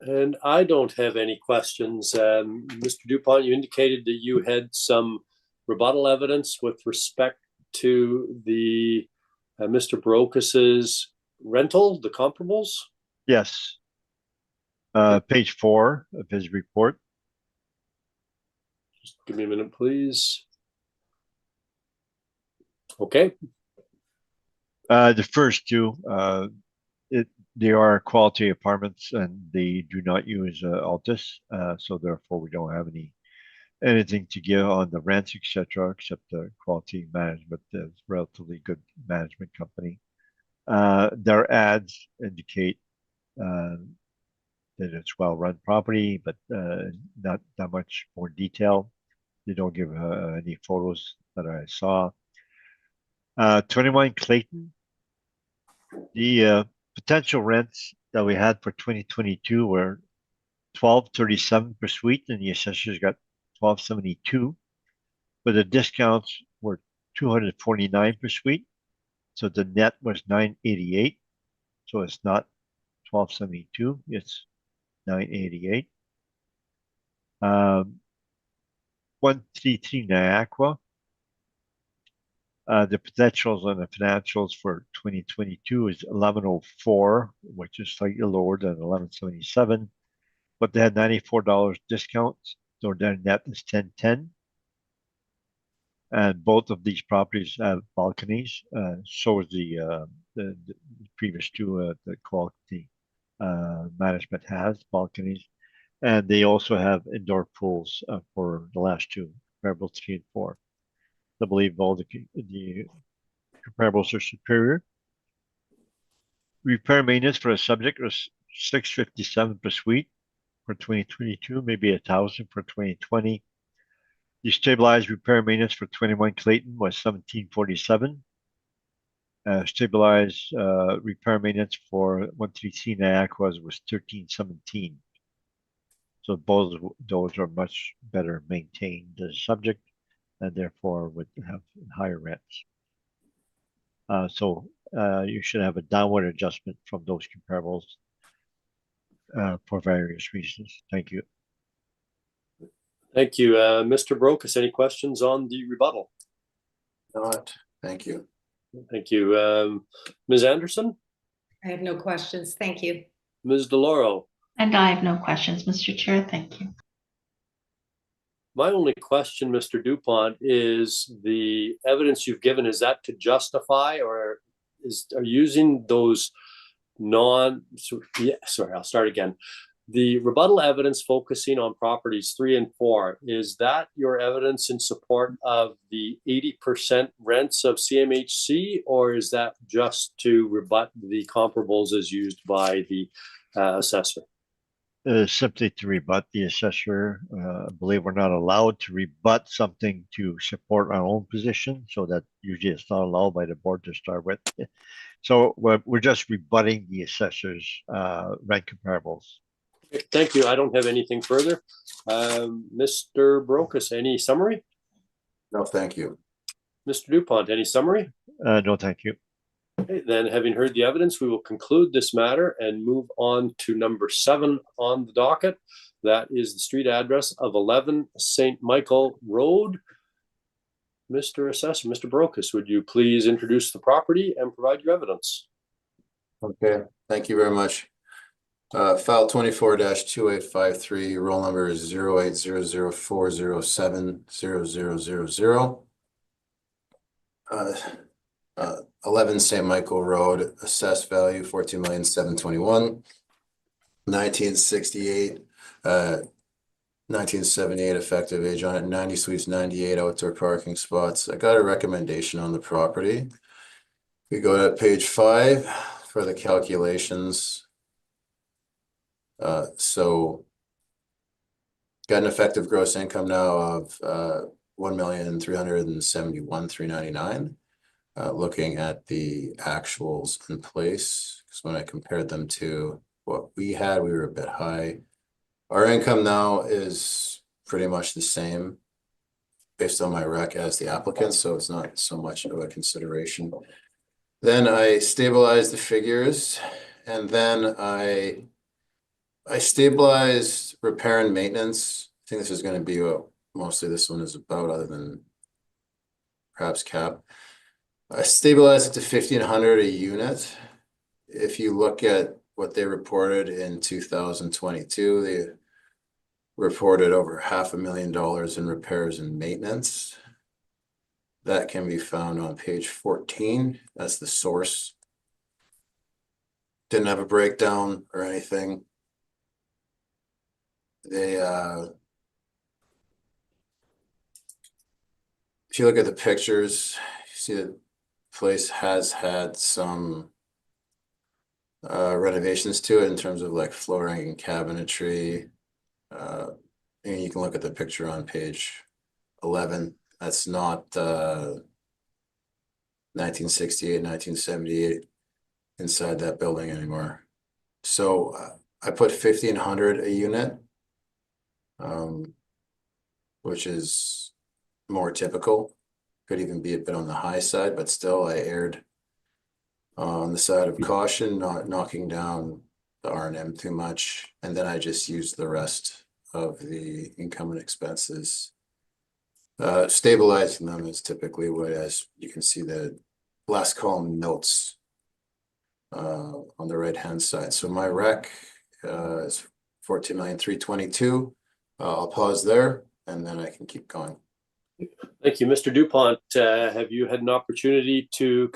And I don't have any questions. Mr. Dupont, you indicated that you had some rebuttal evidence with respect to the Mr. Barocas's rental, the comparables? Yes. Page 4 of his report. Just give me a minute, please. Okay. The first two, they are quality apartments and they do not use Altus, so therefore we don't have anything to give on the rents, etc., except the quality management. Is relatively good management company. Their ads indicate that it's well-run property, but not that much more detail. They don't give any photos that I saw. 21 Clayton, the potential rents that we had for 2022 were $12.37 per suite, and the assessors got $12.72, but the discounts were $249 per suite, so the net was $988. So it's not $12.72; it's $988. 133 Niagara. The potentials on the financials for 2022 is 1104, which is slightly lower than 1177, but they had $94 discounts, so their net is 1010. And both of these properties have balconies. So is the previous two, the quality management has balconies, and they also have indoor pools for the last two, comparable 3 and 4. I believe all the comparables are superior. Repair maintenance for a subject was $657 per suite for 2022, maybe $1,000 for 2020. The stabilized repair maintenance for 21 Clayton was $1,747. Stabilized repair maintenance for 133 Niagara was $1,317. So both of those are much better maintained as subject and therefore would have higher rents. So you should have a downward adjustment from those comparables for various reasons. Thank you. Thank you. Mr. Brokus, any questions on the rebuttal? Not, thank you. Thank you. Ms. Anderson? I have no questions. Thank you. Ms. DeLauro? And I have no questions, Mr. Chair. Thank you. My only question, Mr. Dupont, is the evidence you've given, is that to justify or are using those I'll start again. The rebuttal evidence focusing on properties 3 and 4, is that your evidence in support of the 80% rents of CMHC, or is that just to rebut the comparables as used by the assessor? Simply to rebut the assessor. I believe we're not allowed to rebut something to support our own position, so that usually it's not allowed by the board to start with. So we're just rebutting the assessor's rent comparables. Thank you. I don't have anything further. Mr. Brokus, any summary? No, thank you. Mr. Dupont, any summary? No, thank you. Okay, then having heard the evidence, we will conclude this matter and move on to number 7 on the docket. That is the street address of 11 St. Michael Road. Mr. Assessor, Mr. Brokus, would you please introduce the property and provide your evidence? Okay, thank you very much. File 24-2853, roll number is 0800407000. 11 St. Michael Road, assessed value 14,721,000. 1968, 1978 effective age on it, 90 suites, 98 outdoor parking spots. I got a recommendation on the property. We go to page 5 for the calculations. So got an effective gross income now of $1,371,399. Looking at the actuals in place, because when I compared them to what we had, we were a bit high. Our income now is pretty much the same based on my rec as the applicant, so it's not so much of a consideration. Then I stabilized the figures, and then I stabilized repair and maintenance. I think this is going to be what mostly this one is about, other than perhaps cap. I stabilized it to 1,500 a unit. If you look at what they reported in 2022, they reported over $500,000 in repairs and maintenance. That can be found on page 14. That's the source. Didn't have a breakdown or anything. They if you look at the pictures, you see that place has had some renovations to it in terms of like flooring and cabinetry. And you can look at the picture on page 11. That's not 1968, 1978 inside that building anymore. So I put 1,500 a unit, which is more typical. Could even be a bit on the high side, but still I erred on the side of caution, not knocking down the R&M too much. And then I just used the rest of the income and expenses. Stabilizing them is typically what, as you can see, the last column notes on the right hand side. So my rec is 14,322,000. I'll pause there and then I can keep going. Thank you. Mr. Dupont, have you had an opportunity to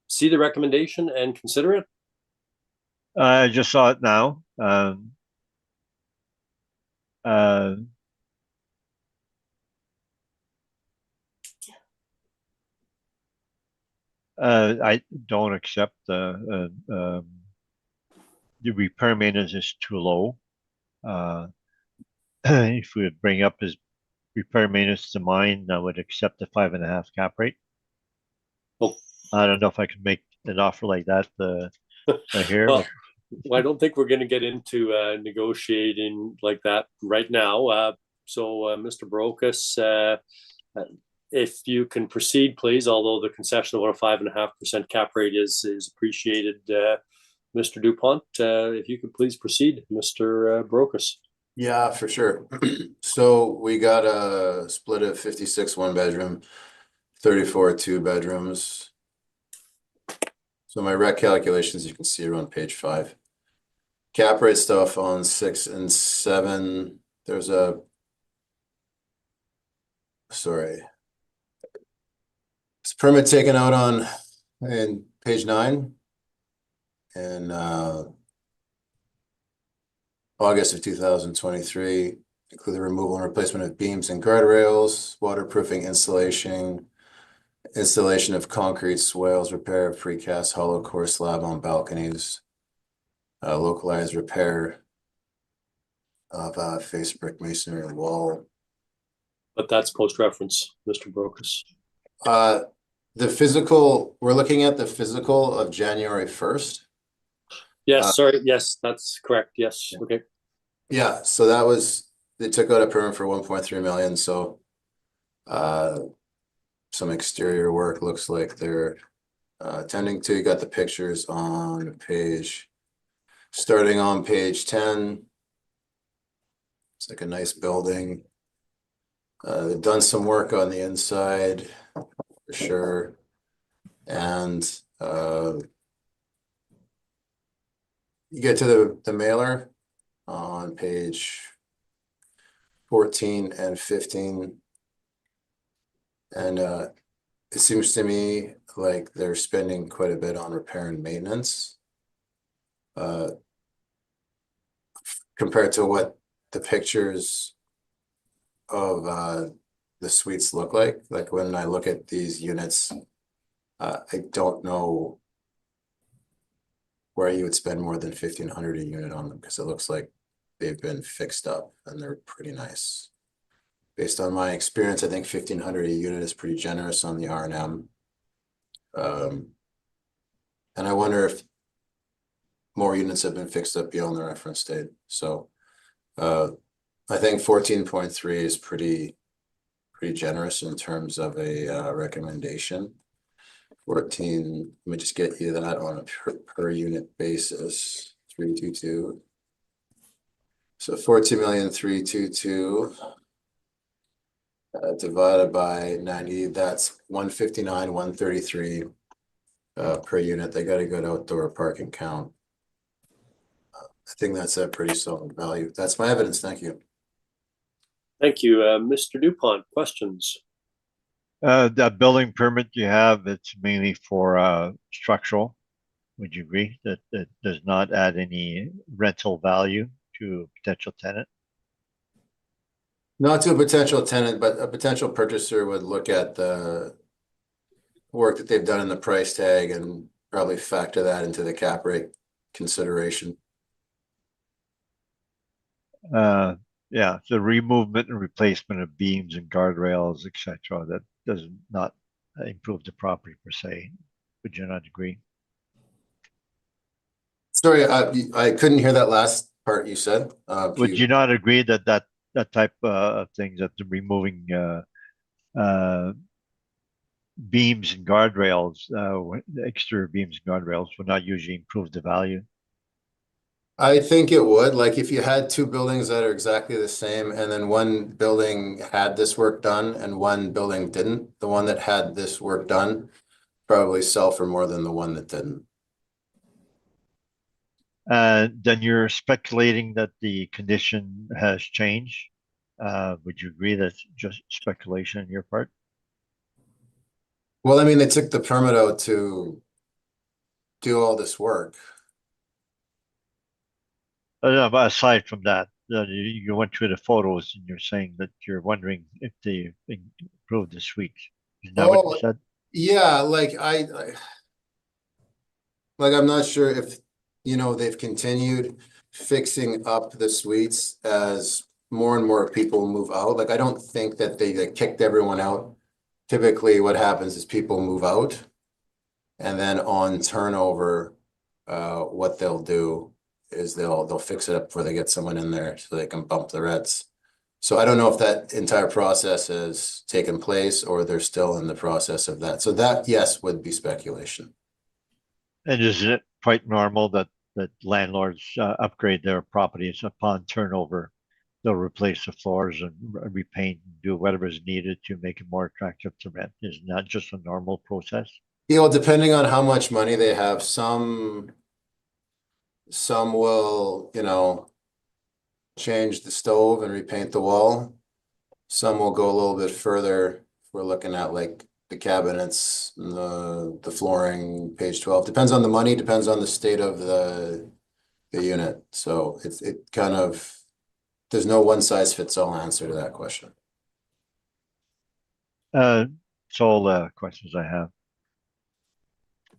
see the recommendation and consider it? I just saw it now. I don't accept the repair maintenance is too low. If we would bring up his repair maintenance to mine, I would accept the 5.5 cap rate. Oh. I don't know if I can make an offer like that here. Well, I don't think we're going to get into negotiating like that right now. Mr. Brokus, if you can proceed, please, although the concession of a 5.5% cap rate is appreciated. Mr. DuPont, if you could please proceed, Mr. Brokus. Yeah, for sure. So we got a split of 56 1-bedroom, 34 2-bedrooms. So my rec calculations, you can see are on page 5. Cap rate stuff on 6 and 7. There's a, sorry. It's permit taken out on in page 9 in August of 2023, include the removal and replacement of beams and guardrails, waterproofing installation of concrete swales, repair of precast hollow core slab on balconies, localized repair of face brick masonry wall. But that's post-reference, Mr. Brokus. The physical, we're looking at the physical of January 1st. Yes, sorry. Yes, that's correct. Yes. Yeah. Okay. Yeah, so that was, they took out a permit for 1.3 million. So some exterior work looks like they're tending to. You got the pictures on page, starting on page 10. It's like a nice building. They've done some work on the inside for sure. And you get to the mailer on page 14 and 15. And it seems to me like they're spending quite a bit on repair and maintenance compared to what the pictures of the suites look like. Like when I look at these units, I don't know where you would spend more than 1,500 a unit on them, because it looks like they've been fixed up and they're pretty nice. Based on my experience, I think 1,500 a unit is pretty generous on the R&M. And I wonder if more units have been fixed up beyond the reference date. So I think 14.3 is pretty generous in terms of a recommendation. 14, let me just get you that on a per unit basis, 322. So 14,322 divided by 90, that's 159, 133 per unit. They got a good outdoor parking count. I think that's a pretty solid value. That's my evidence. Thank you. Thank you. Mr. DuPont, questions? That building permit you have, it's mainly for structural. Would you agree that it does not add any rental value to a potential tenant? Not to a potential tenant, but a potential purchaser would look at the work that they've done in the price tag and probably factor that into the cap rate consideration. Yeah, the removement and replacement of beams and guardrails, etc. That does not improve the property per se. Would you not agree? Sorry, I couldn't hear that last part you said. Would you not agree that that type of things, that the removing beams and guardrails, exterior beams and guardrails, would not usually improve the value? I think it would. Like if you had two buildings that are exactly the same, and then one building had this work done and one building didn't, the one that had this work done probably sell for more than the one that didn't. Then you're speculating that the condition has changed. Would you agree that's just speculation on your part? Well, I mean, they took the permit out to do all this work. No, but aside from that, you went through the photos and you're saying that you're wondering if they improved the suite. Is that what you said? Yeah, like I'm not sure if, they've continued fixing up the suites as more and more people move out. Like, I don't think that they like, kicked everyone out. Typically, what happens is people move out, and then on turnover, what they'll do is they'll fix it up before they get someone in there so they can bump the rents. So I don't know if that entire process has taken place or they're still in the process of that. So that, yes, would be speculation. And is it quite normal that landlords upgrade their properties upon turnover? They'll replace the floors and repaint and do whatever is needed to make it more attractive to rent. Isn't that just a normal process? Depending on how much money they have, some will, change the stove and repaint the wall. Some will go a little bit further. We're looking at like the cabinets, the flooring, page 12. Depends on the money, depends on the state of the unit. So it kind of, there's no one size fits all answer to that question. It's all the questions I have.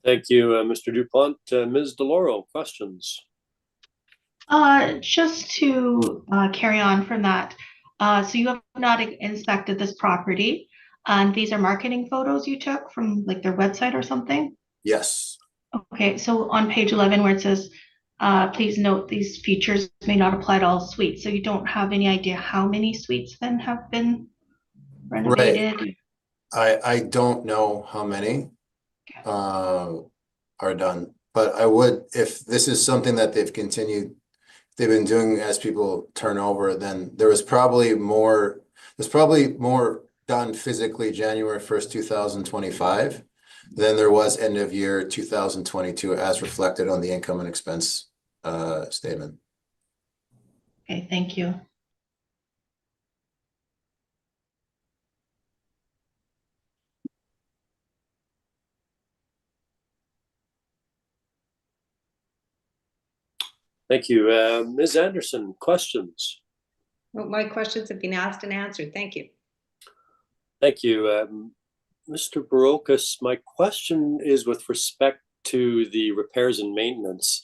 Thank you, Mr. Dupont. Ms. DeLauro, questions? Just to carry on from that. So you have not inspected this property, and these are marketing photos you took from like their website or something? Yes. Okay, so on page 11 where it says, please note these features may not apply to all suites. So you don't have any idea how many suites then have been renovated? I don't know how many are done, but I would, if this is something that they've been doing as people turn over, then there's probably more done physically January 1st, 2025 than there was end of year 2022 as reflected on the income and expense statement. Okay, thank you. Thank you. Ms. Anderson, questions? Well, my questions have been asked and answered. Thank you. Thank you. Mr. Barocas, my question is with respect to the repairs and maintenance.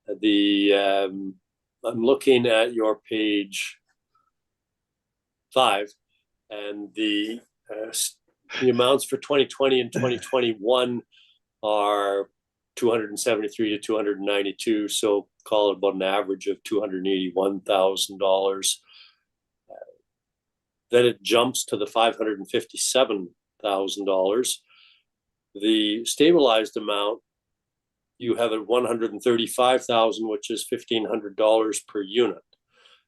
I'm looking at your page 5, and the amounts for 2020 and 2021 are 273 to 292, so call it about an average of $281,000. Then it jumps to the $557,000. The stabilized amount you have at $135,000, which is $1,500 per unit.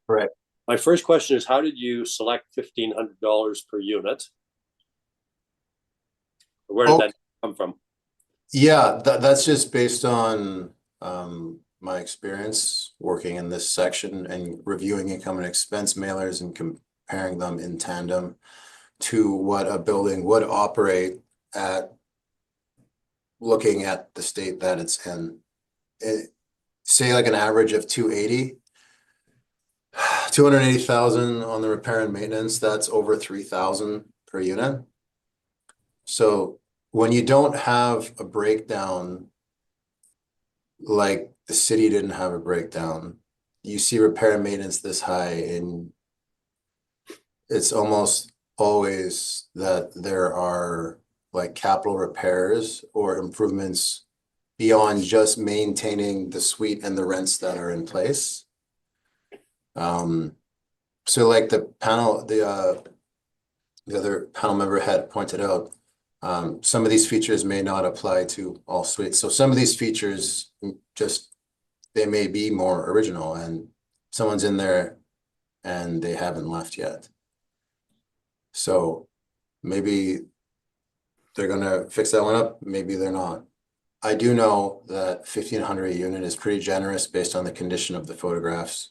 Right. My first question is, how did you select $1,500 per unit? Where did that come from? Yeah, that's just based on my experience working in this section and reviewing income and expense mailers and comparing them in tandem to what a building would operate at, looking at the state that it's in. Say like an average of 280,000 on the repair and maintenance, that's over 3,000 per unit. So when you don't have a breakdown, like the city didn't have a breakdown, you see repair and maintenance this high, and it's almost always that there are like capital repairs or improvements beyond just maintaining the suite and the rents that are in place. So like the other panel member had pointed out, some of these features may not apply to all suites. So some of these features they may be more original and someone's in there and they haven't left yet. So maybe they're gonna fix that one up, maybe they're not. I do know that 1,500 a unit is pretty generous based on the condition of the photographs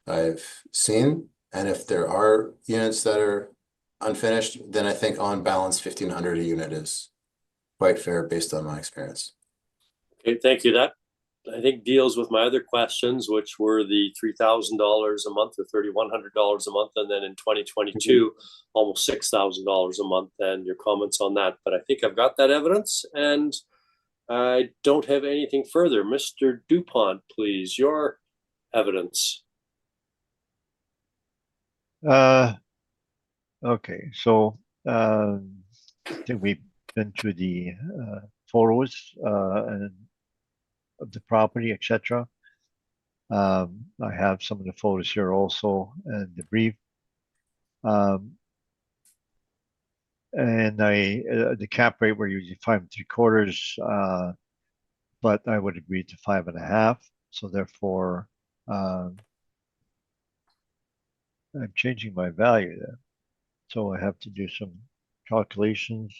I've seen. And if there are units that are unfinished, then I think on balance 1,500 a unit is quite fair based on my experience. Okay, thank you. That I think deals with my other questions, which were the $3,000 a month or $3,100 a month, and then in 2022, almost $6,000 a month, and your comments on that. But I think I've got that evidence, and I don't have anything further. Mr. Dupont, please, your evidence. Okay, so I think we've been through the photos and of the property, etc. I have some of the photos here also and the brief. And the cap rate we're using 5.75, but I would agree to 5.5. So therefore, I'm changing my value there. So I have to do some calculations.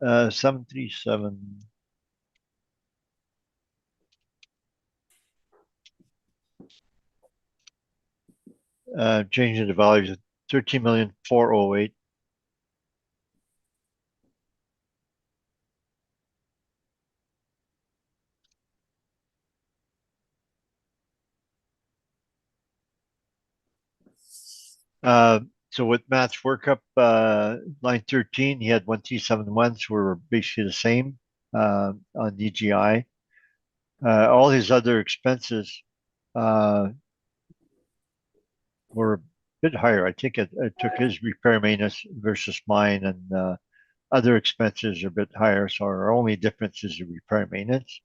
737. Changing the values of 13,408,000. So with Matt's workup, line 13, he had 1371, so we're basically the same on DGI. All his other expenses were a bit higher. I think it took his repair maintenance versus mine, and other expenses are a bit higher. So our only difference is the repair maintenance.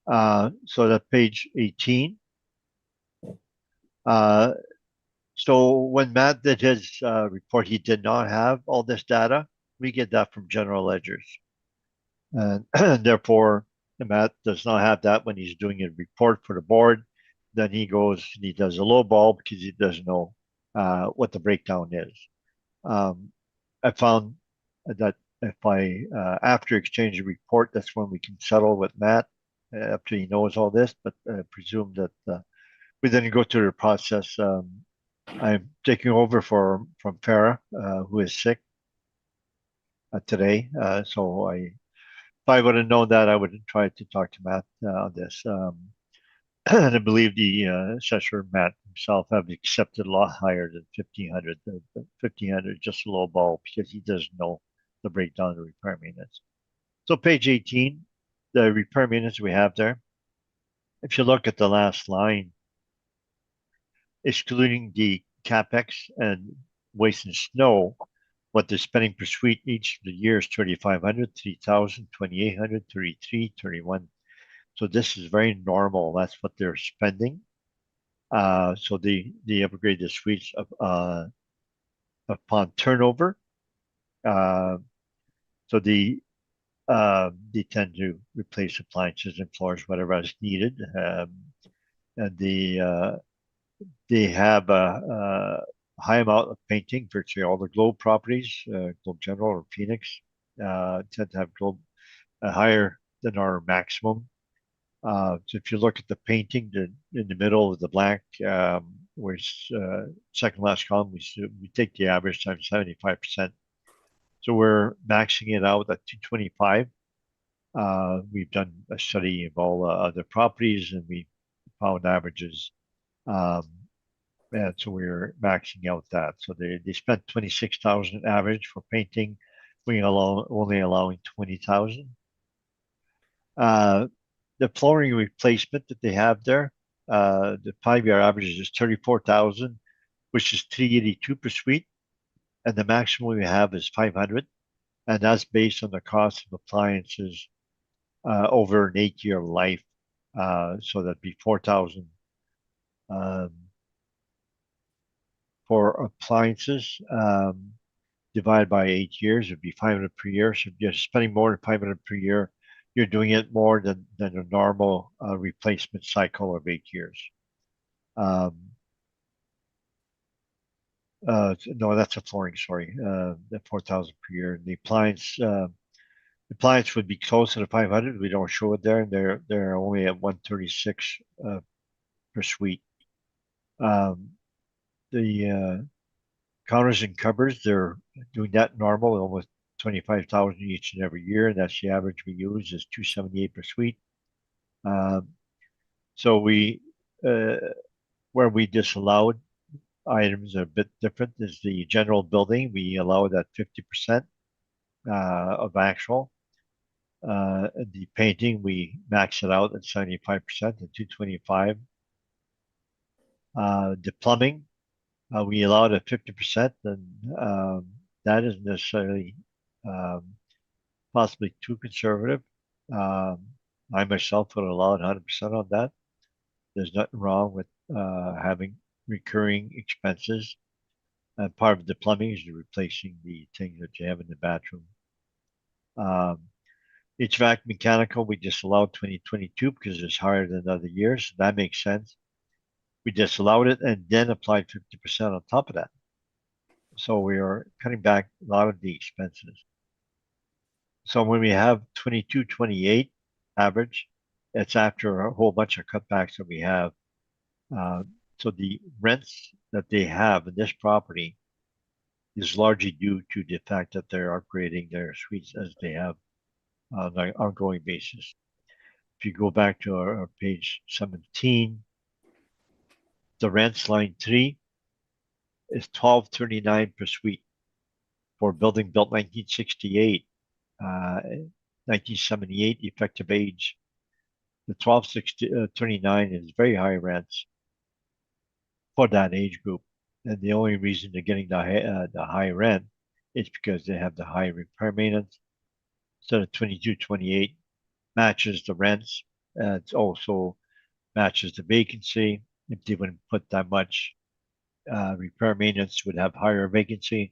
So that page 18. So when Matt did his report, he did not have all this data. We get that from general ledgers. And therefore, Matt does not have that when he's doing a report for the board. Then he goes and he does a low ball because he doesn't know what the breakdown is. I found that if I, after exchange the report, that's when we can settle with Matt after he knows all this, but I presume that we then go through the process. I'm taking over from Farah, who is sick today. So if I would have known that, I would have tried to talk to Matt on this. And I believe the assessor, Matt himself, have accepted a lot higher than 1,500. 1,500 is just a low ball because he doesn't know the breakdown of the repair maintenance. So page 18, the repair maintenance we have there. If you look at the last line, excluding the CapEx and waste and snow, what they're spending per suite each of the years, 3,500, 3,000, 2,800, 33, 31. So this is very normal. That's what they're spending. So they upgrade the suites upon turnover. So they tend to replace appliances and floors, whatever is needed. And they have a high amount of painting. Virtually all the Globe properties, Globe General or Phoenix, tend to have Globe higher than our maximum. So if you look at the painting in the middle of the black, which second last column, we take the average times 75%. So we're maxing it out at 225. We've done a study of all other properties, and we found averages. And so we're maxing out that. So they spent 26,000 average for painting. We only allowing 20,000. The flooring replacement that they have there, the 5-year average is 34,000, which is 382 per suite, and the maximum we have is 500, and that's based on the cost of appliances over an 8-year life. So that'd be 4,000 for appliances. Divided by 8 years, it'd be 500 per year. So if you're spending more than 500 per year, you're doing it more than a normal replacement cycle of 8 years. No, that's a flooring, sorry. The 4,000 per year. The appliance would be closer to 500. We don't show it there, and they're only at 136 per suite. The counters and cupboards, they're doing that normal, almost 25,000 each and every year, and that's the average we use is 278 per suite. So we where we disallowed items are a bit different is the general building. We allow that 50% of actual. The painting, we max it out at 75% and 225. The plumbing, we allowed at 50%, and that isn't necessarily possibly too conservative. I myself would allow 100% on that. There's nothing wrong with having recurring expenses. And part of the plumbing is replacing the things that you have in the bathroom. HVAC mechanical, we disallowed 2022 because it's higher than other years. That makes sense. We disallowed it and then applied 50% on top of that. So we are cutting back a lot of the expenses. So when we have 22, 28 average, it's after a whole bunch of cutbacks that we have. So the rents that they have in this property is largely due to the fact that they're upgrading their suites as they have on an ongoing basis. If you go back to our page 17, the rents line 3 is $12.39 per suite for a building built 1968, 1978 effective age. The 12.39 is very high rents for that age group, and the only reason they're getting the high rent is because they have the high repair maintenance. So the 22.28 matches the rents. It also matches the vacancy. If they wouldn't put that much repair maintenance, would have higher vacancy.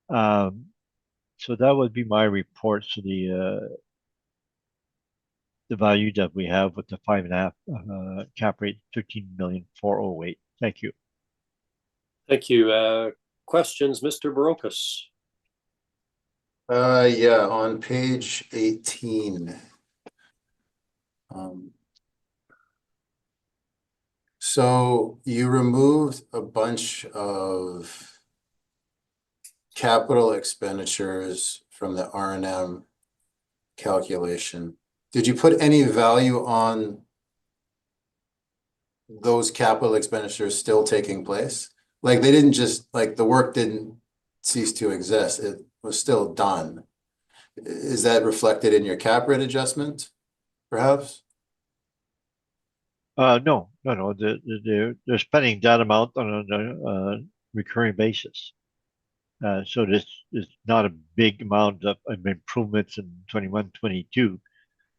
So that would be my report. So the value that we have with the 5.5 cap rate, 13,408,000. Thank you. Thank you. Questions, Mr. Barocas? Yeah, on page 18. So you removed a bunch of capital expenditures from the R&M calculation. Did you put any value on those capital expenditures still taking place? Like they didn't just, like the work didn't cease to exist. It was still done. Is that reflected in your cap rate adjustment, perhaps? No. They're spending that amount on a recurring basis. So this is not a big amount of improvements in 21, 22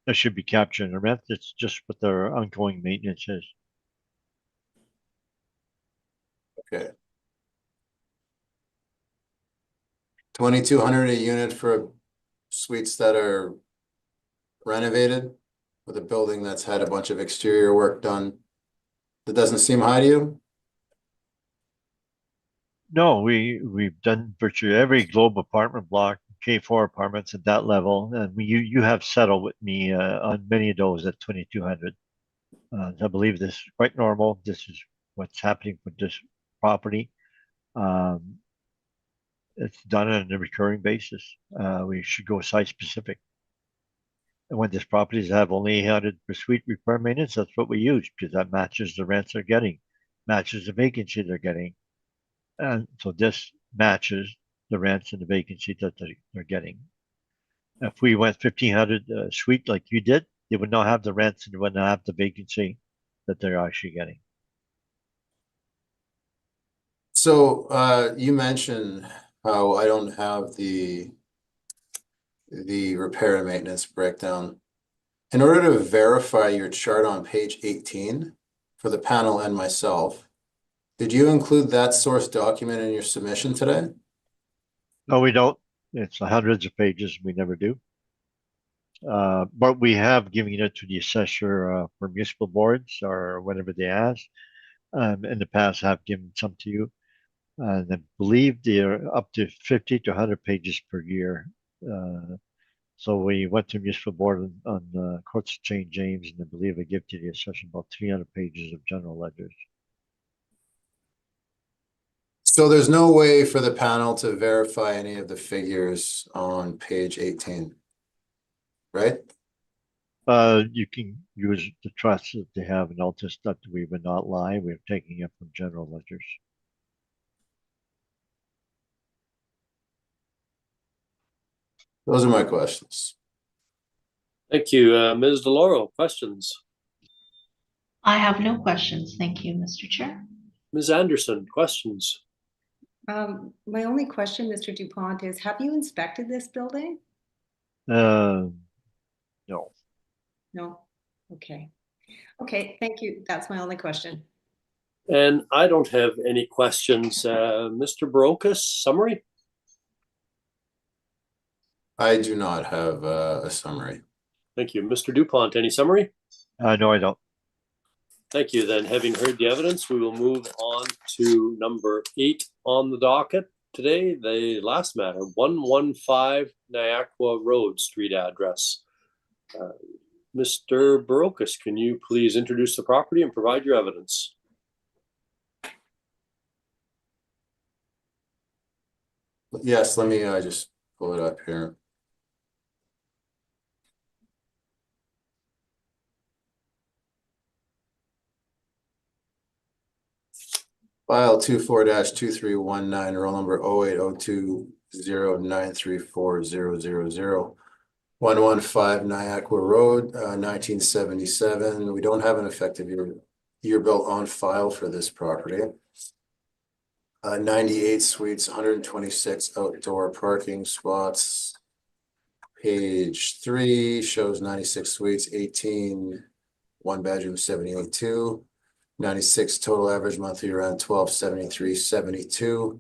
that should be captured in the rent. It's just what their ongoing maintenance is. Okay. 2,200 a unit for suites that are renovated with a building that's had a bunch of exterior work done. That doesn't seem high to you? No, we've done virtually every Globe apartment block, K4 apartments at that level, and you have settled with me on many of those at 2,200. I believe this is quite normal. This is what's happening with this property. It's done on a recurring basis. We should go site specific. And when this properties have only 800 per suite repair maintenance, that's what we use because that matches the rents they're getting, matches the vacancy they're getting. And so this matches the rents and the vacancy that they're getting. If we went 1,500 suite like you did, they would not have the rents and they would not have the vacancy that they're actually getting. So you mentioned how I don't have the repair and maintenance breakdown. In order to verify your chart on page 18 for the panel and myself, did you include that source document in your submission today? No, we don't. It's hundreds of pages. We never do. But we have given it to the assessor for municipal boards or whatever they ask. In the past, have given some to you. And I believe they're up to 50 to 100 pages per year. So we went to municipal board on Courts of St. James, and I believe I give to the assessor about 300 pages of general ledgers. So there's no way for the panel to verify any of the figures on page 18, right? You can use the trust that they have in Altus that we would not lie. We're taking it from general ledgers. Those are my questions. Thank you. Ms. DeLauro, questions? I have no questions. Thank you, Mr. Chair. Ms. Anderson, questions? My only question, Mr. Dupont, is have you inspected this building? No. No? Okay. Okay, thank you. That's my only question. And I don't have any questions. Mr. Barocas, summary? I do not have a summary. Thank you. Mr. Dupont, any summary? No, I don't. Thank you. Then, having heard the evidence, we will move on to number 8 on the docket today. The last matter, 115 Niagara Road, street address. Mr. Barocas, can you please introduce the property and provide your evidence? Yes, let me just pull it up here. File 24-2319, roll number 080209340000. 115 Niagara Road, 1977. We don't have an effective year built on file for this property. 98 suites, 126 outdoor parking spots. Page 3 shows 96 suites, 18 one bedroom, 78 2. 96 total average monthly rent, 1273.72,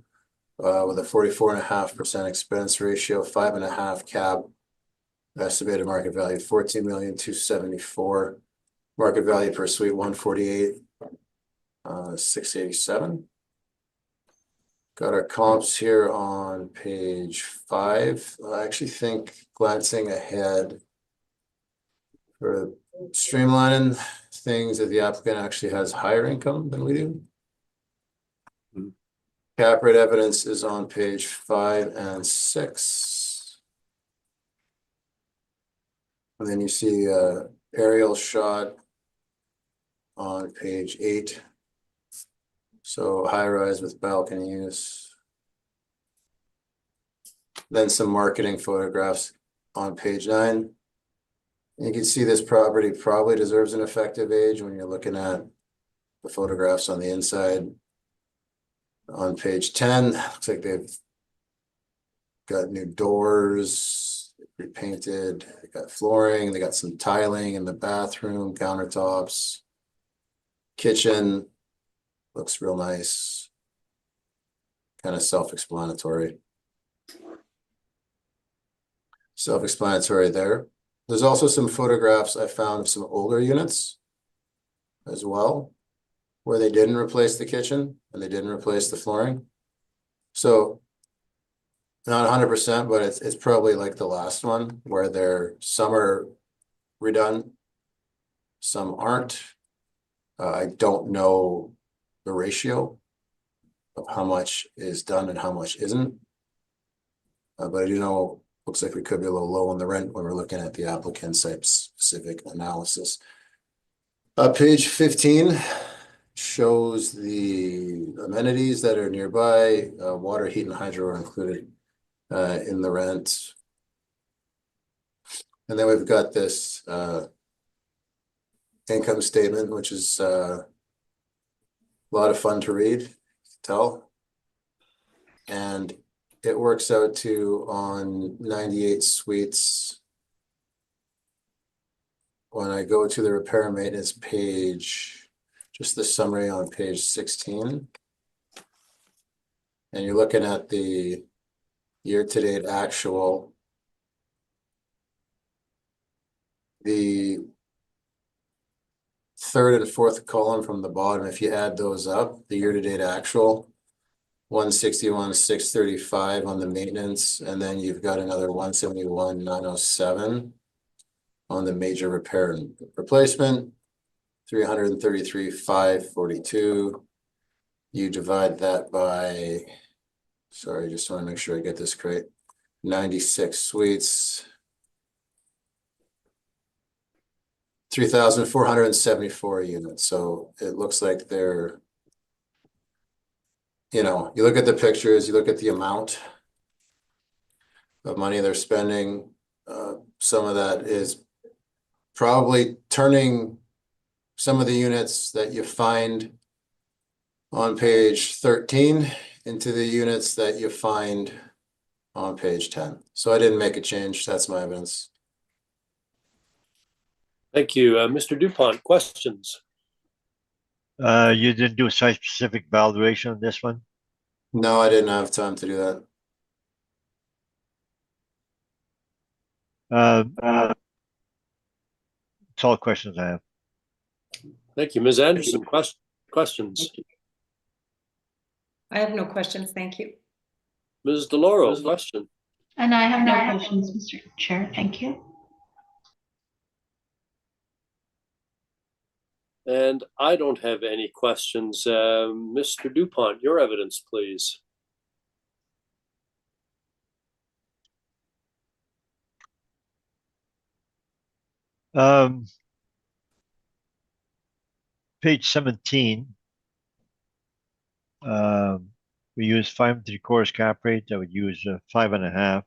with a 44.5% expense ratio, 5.5 cap. Estimated market value 14,274,000. Market value per suite 148, 687. Got our comps here on page 5. I actually think glancing ahead for streamlining things that the applicant actually has higher income than we do. Cap rate evidence is on page 5 and 6. And then you see aerial shot on page 8. So high rise with balconies. Then some marketing photographs on page 9. You can see this property probably deserves an effective age when you're looking at the photographs on the inside. On page 10, looks like they've got new doors, repainted, they got flooring, they got some tiling in the bathroom, countertops. Kitchen looks real nice. Kind of self-explanatory. Self-explanatory there. There's also some photographs I found of some older units as well, where they didn't replace the kitchen and they didn't replace the flooring. So not 100%, but it's probably like the last one where some are redone, some aren't. I don't know the ratio of how much is done and how much isn't. But I do know looks like we could be a little low on the rent when we're looking at the applicant site-specific analysis. Page 15 shows the amenities that are nearby. Water, heat, and hydro are included in the rent. And then we've got this income statement, which is a lot of fun to read, you can tell. And it works out to on 98 suites. When I go to the repair and maintenance page, just the summary on page 16. And you're looking at the year-to-date actual. The third and fourth column from the bottom, if you add those up, the year-to-date actual, 161, 635 on the maintenance, and then you've got another 171, 907 on the major repair and replacement, 333, 542, you divide that by, sorry, just want to make sure I get this correct. 96 suites. 3,474 units. So it looks like they're, you look at the pictures, you look at the amount of money they're spending. Some of that is probably turning some of the units that you find on page 13 into the units that you find on page 10. So I didn't make a change. That's my evidence. Thank you. Mr. Dupont, questions? You didn't do a site-specific valuation on this one? No, I didn't have time to do that. That's all the questions I have. Thank you. Ms. Anderson, questions? I have no questions, thank you. Ms. DeLauro, question? And I have no questions, Mr. Chair. Thank you. And I don't have any questions. Mr. Dupont, your evidence, please. Page 17. We use 5 3/4 cap rate. I would use 5.5.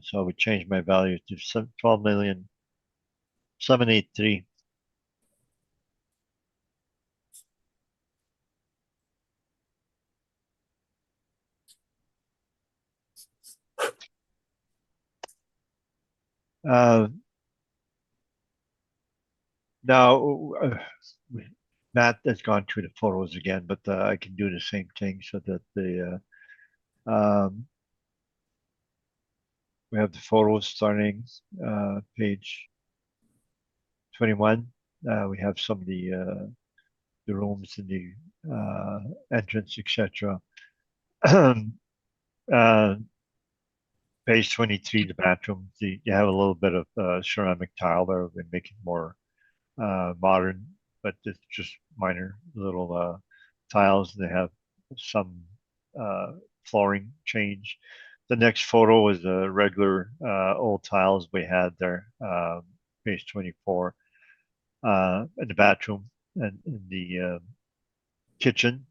So I would change my value to 12,783,000. Now, Matt has gone through the photos again, but I can do the same thing so that we have the photos starting page 21. We have some of the rooms in the entrance, etc. Page 23, the bathroom. You have a little bit of ceramic tile there. We make it more modern, but it's just minor little tiles. They have some flooring change. The next photo is the regular old tiles we had there, page 24, in the bathroom and in the kitchen.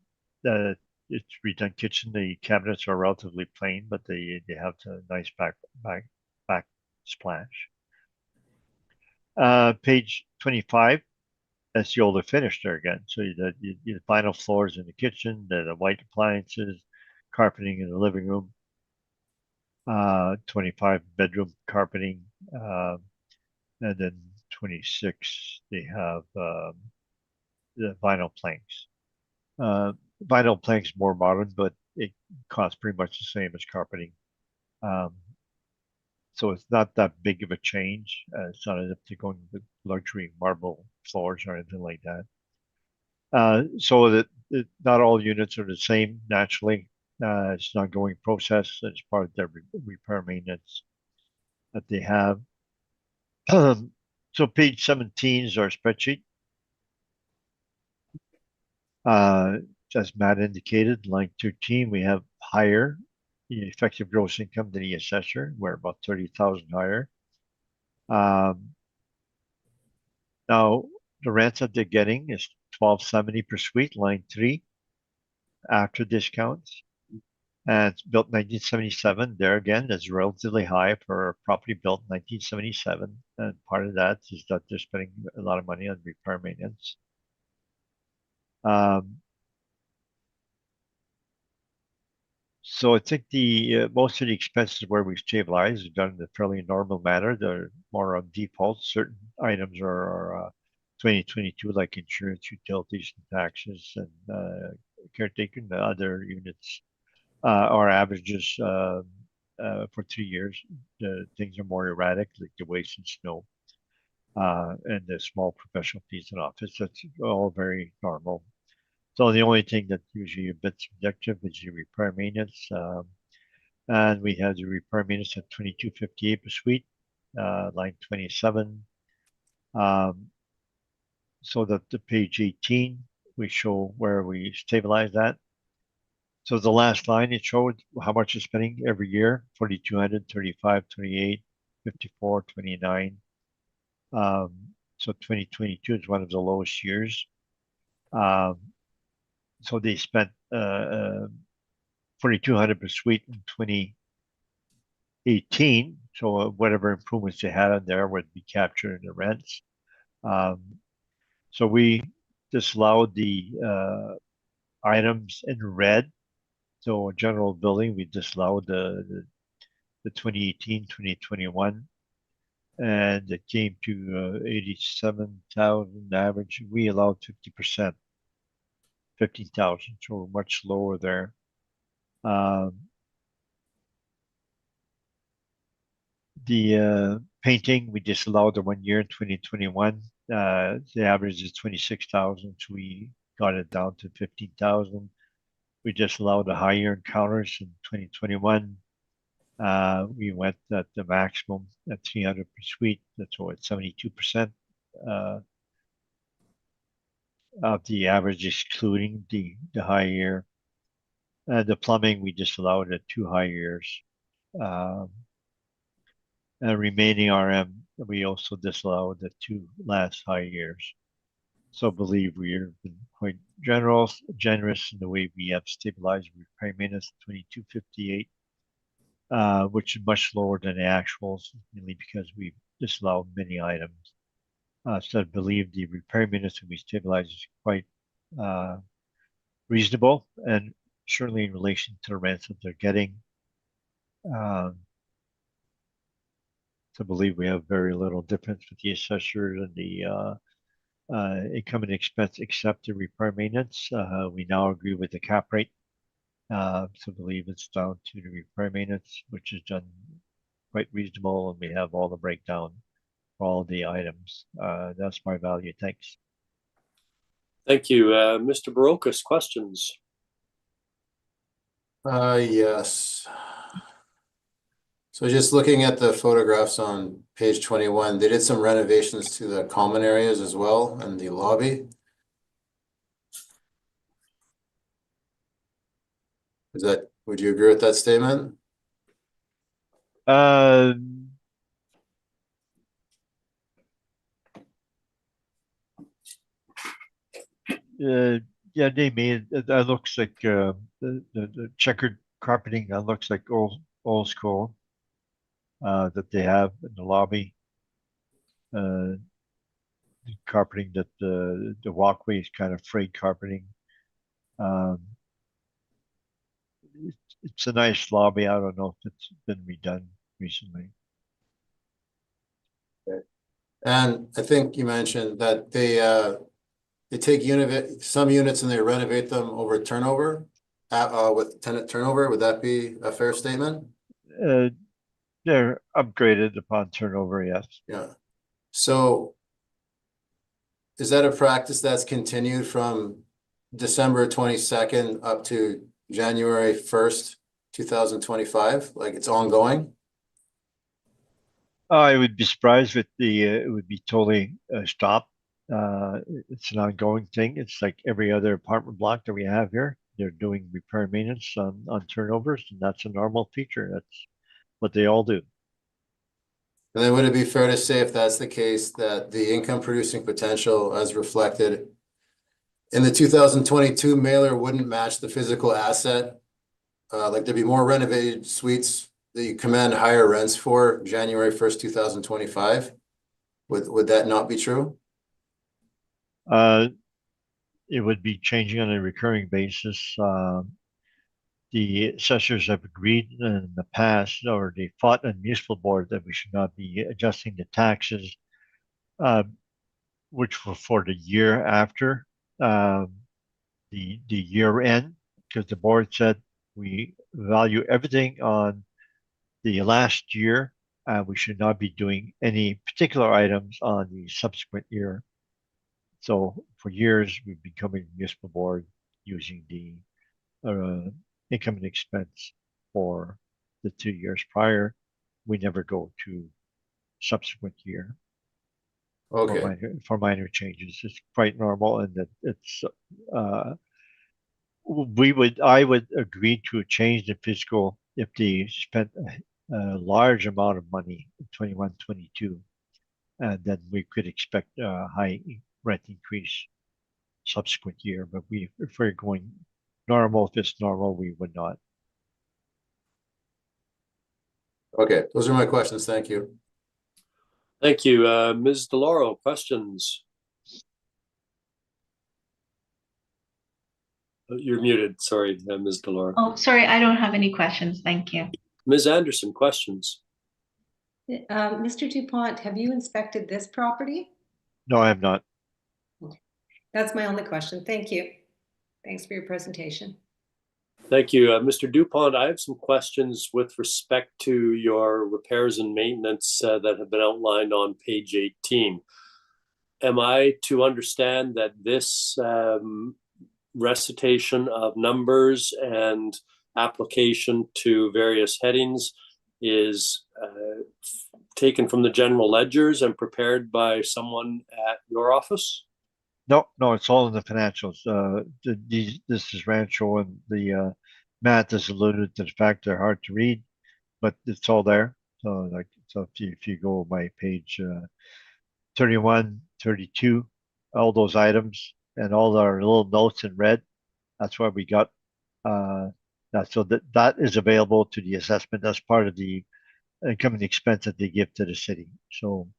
It's redone kitchen. The cabinets are relatively plain, but they have a nice back splash. Page 25. That's the older finish there again. So the vinyl floors in the kitchen, the white appliances, carpeting in the living room. 25 bedroom carpeting, and then 26 they have the vinyl planks. Vinyl planks more modern, but it costs pretty much the same as carpeting. So it's not that big of a change. It's not as if they're going with luxury marble floors or anything like that. So that not all units are the same naturally. It's an ongoing process. It's part of their repair maintenance that they have. So page 17 is our spreadsheet. As Matt indicated, line 13, we have higher effective gross income than the assessor. We're about 30,000 higher. Now, the rent that they're getting is $1,270 per suite, line 3, after discounts. And it's built 1977. There again, that's relatively high for a property built in 1977. And part of that is that they're spending a lot of money on repair maintenance. So I think the most of the expenses where we've stabilized are done in a fairly normal manner. They're more on default. Certain items are 2022, like insurance, utilities, and taxes, and caretaker. The other units are averages for 3 years. Things are more erratic, like the waste and snow, and the small professional fees in office. That's all very normal. So the only thing that's usually a bit subjective is the repair maintenance. And we have the repair maintenance at $22.58 per suite, line 27. So that the page 18, we show where we stabilize that. So the last line, it showed how much you're spending every year, 4,200, 35, 28, 54, 29. So 2022 is one of the lowest years. So they spent 4,200 per suite in 2018. So whatever improvements they had on there would be captured in the rents. So we disallowed the items in red. So general building, we disallowed the 2018, 2021, and it came to 87,000 average. We allowed 50%, 15,000, so much lower there. The painting, we disallowed the 1 year in 2021. The average is 26,000, so we got it down to 15,000. We disallowed the higher encounters in 2021. We went at the maximum at 300 per suite. That's what, 72% of the average, excluding the high year. The plumbing, we disallowed at 2 high years. And remaining RM, we also disallowed the 2 last high years. So I believe we've been quite generous in the way we have stabilized repair maintenance 2258, which is much lower than the actuals, mainly because we disallowed many items. So I believe the repair maintenance that we stabilized is quite reasonable, and certainly in relation to the rents that they're getting. To believe we have very little difference with the assessor and the income and expense except the repair maintenance. We now agree with the cap rate. So I believe it's down to the repair maintenance, which is done quite reasonable, and we have all the breakdown for all the items. That's my value. Thanks. Thank you. Mr. Barocas, questions? Yes. So just looking at the photographs on page 21, they did some renovations to the common areas as well and the lobby. Would you agree with that statement? Yeah, they made that looks like the checkered carpeting. That looks like old school. That they have in the lobby. The carpeting that the walkway is kind of frayed carpeting. It's a nice lobby. I don't know if it's been redone recently. Okay. And I think you mentioned that they take some units and they renovate them over turnover, with tenant turnover. Would that be a fair statement? They're upgraded upon turnover, yes. Yeah. So is that a practice that's continued from December 22nd up to January 1st, 2025? Like it's ongoing? I would be surprised if it would be totally stopped. It's an ongoing thing. It's like every other apartment block that we have here. They're doing repair and maintenance on turnovers, and that's a normal feature. That's what they all do. And then would it be fair to say, if that's the case, that the income producing potential as reflected in the 2022 mailer wouldn't match the physical asset? Like there'd be more renovated suites that you command higher rents for January 1st, 2025. Would that not be true? It would be changing on a recurring basis. The assessors have agreed in the past, or they fought on municipal board, that we should not be adjusting the taxes, which were for the year after the year end, because the board said we value everything on the last year. We should not be doing any particular items on the subsequent year. So for years, we've been coming to municipal board using the income and expense for the 2 years prior. We never go to subsequent year. Okay. For minor changes. It's quite normal, and that it's I would agree to a change in fiscal if they spent a large amount of money in 21, 22, and then we could expect a high rent increase subsequent year. But if we're going normal, if it's normal, we would not. Okay, those are my questions. Thank you. Thank you. Ms. DeLauro, questions? You're muted. Sorry, Ms. DeLauro. Oh, sorry, I don't have any questions. Thank you. Ms. Anderson, questions? Mr. Dupont, have you inspected this property? No, I have not. That's my only question. Thank you. Thanks for your presentation. Thank you. Mr. Dupont, I have some questions with respect to your repairs and maintenance that have been outlined on page 18. Am I to understand that this recitation of numbers and application to various headings is taken from the general ledgers and prepared by someone at your office? No, it's all in the financials. This is Rancho, and the Matt has alluded to the fact they're hard to read, but it's all there. So if you go by page 31, 32, all those items and all our little notes in red, that's why we got that. So that is available to the assessment. That's part of the income and expense that they give to the city. So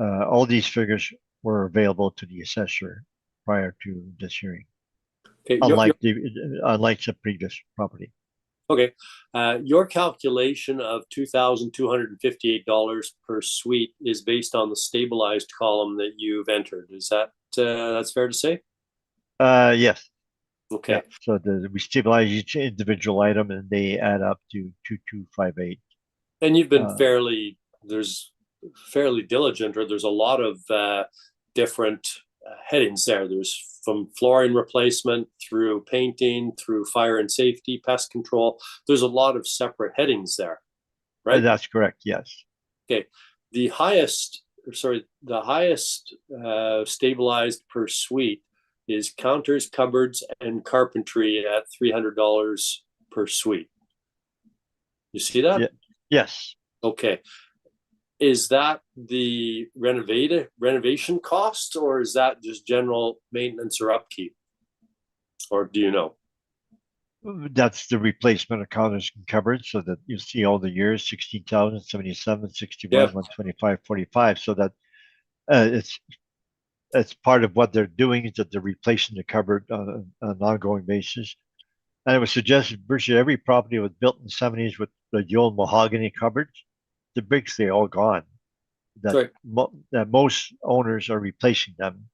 all these figures were available to the assessor prior to this hearing, Okay, unlike the previous property. Okay, your calculation of $2,258 per suite is based on the stabilized column that you've entered. Is that that's fair to say? Yes. Okay. Yeah. So we stabilize each individual item, and they add up to 2258. And you've been fairly diligent, or there's a lot of different headings there. There's from flooring replacement through painting, through fire and safety, pest control. There's a lot of separate headings there, right? That's correct. Yes. Okay. The highest stabilized per suite is counters, cupboards, and carpentry at $300 per suite. You see that? Yeah. Yes. Okay. Is that the renovation costs, or is that just general maintenance or upkeep? Or do you know? That's the replacement of counters and cupboards, so that you see all the years 16,000, 77, 61, 125, 45. So that it's part of what they're doing is that they're replacing the cupboard on an ongoing basis. And it was suggested virtually every property was built in the 70s with the old mahogany cupboards. The bricks, they're all gone. That most owners are replacing them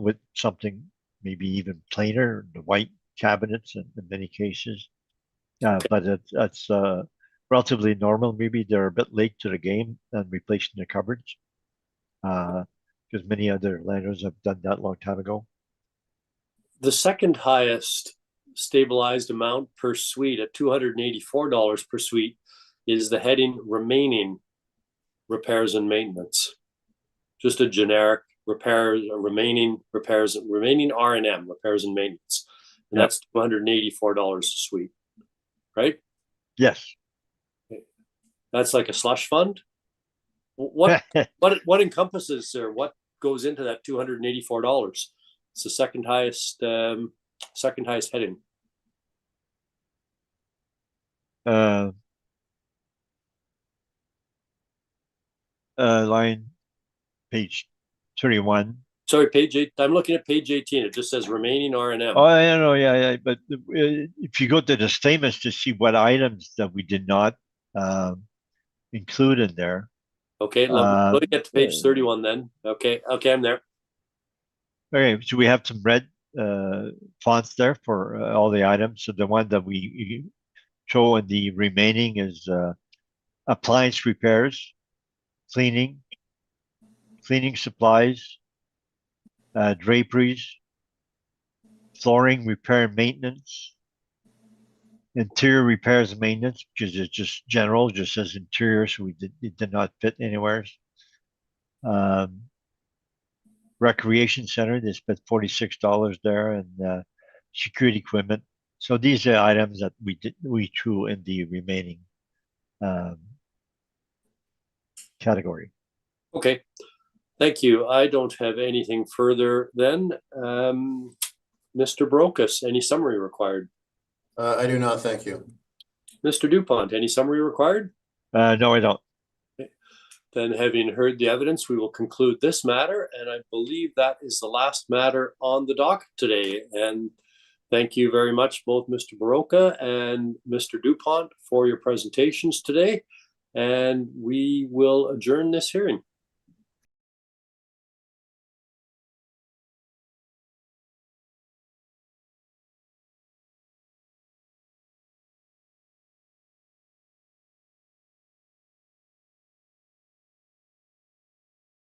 with something maybe even plainer, the white cabinets in many cases. But it's relatively normal. Maybe they're a bit late to the game and replacing the cupboards because many other landlords have done that a long time ago. The second highest stabilized amount per suite at $284 per suite is the heading remaining repairs and maintenance. Just a generic remaining R&M, repairs and maintenance. And that's $284 a suite, right? Yes. That's like a slush fund. What encompasses, or what goes into that $284? It's the second highest heading. Line page 31. Sorry, page 8. I'm looking at page 18. It just says remaining R&M. Oh, I know, yeah. But if you go to the statements to see what items that we did not include in there. Okay, let me get to page 31 then. Okay, I'm there. Okay, so we have some red fonts there for all the items. So the one that we show in the remaining is appliance repairs, cleaning supplies, draperies, flooring repair and maintenance, interior repairs and maintenance, because it's just general, just says interior, so it did not fit anywhere. Recreation center, they spent $46 there, and security equipment. So these are items that we threw in the remaining category. Okay, thank you. I don't have anything further then. Mr. Brokus, any summary required? I do not, thank you. Mr. Dupont, any summary required? No, I don't. Then, having heard the evidence, we will conclude this matter, and I believe that is the last matter on the docket today. And thank you very much, both Mr. Baroka and Mr. Dupont, for your presentations today. And we will adjourn this hearing.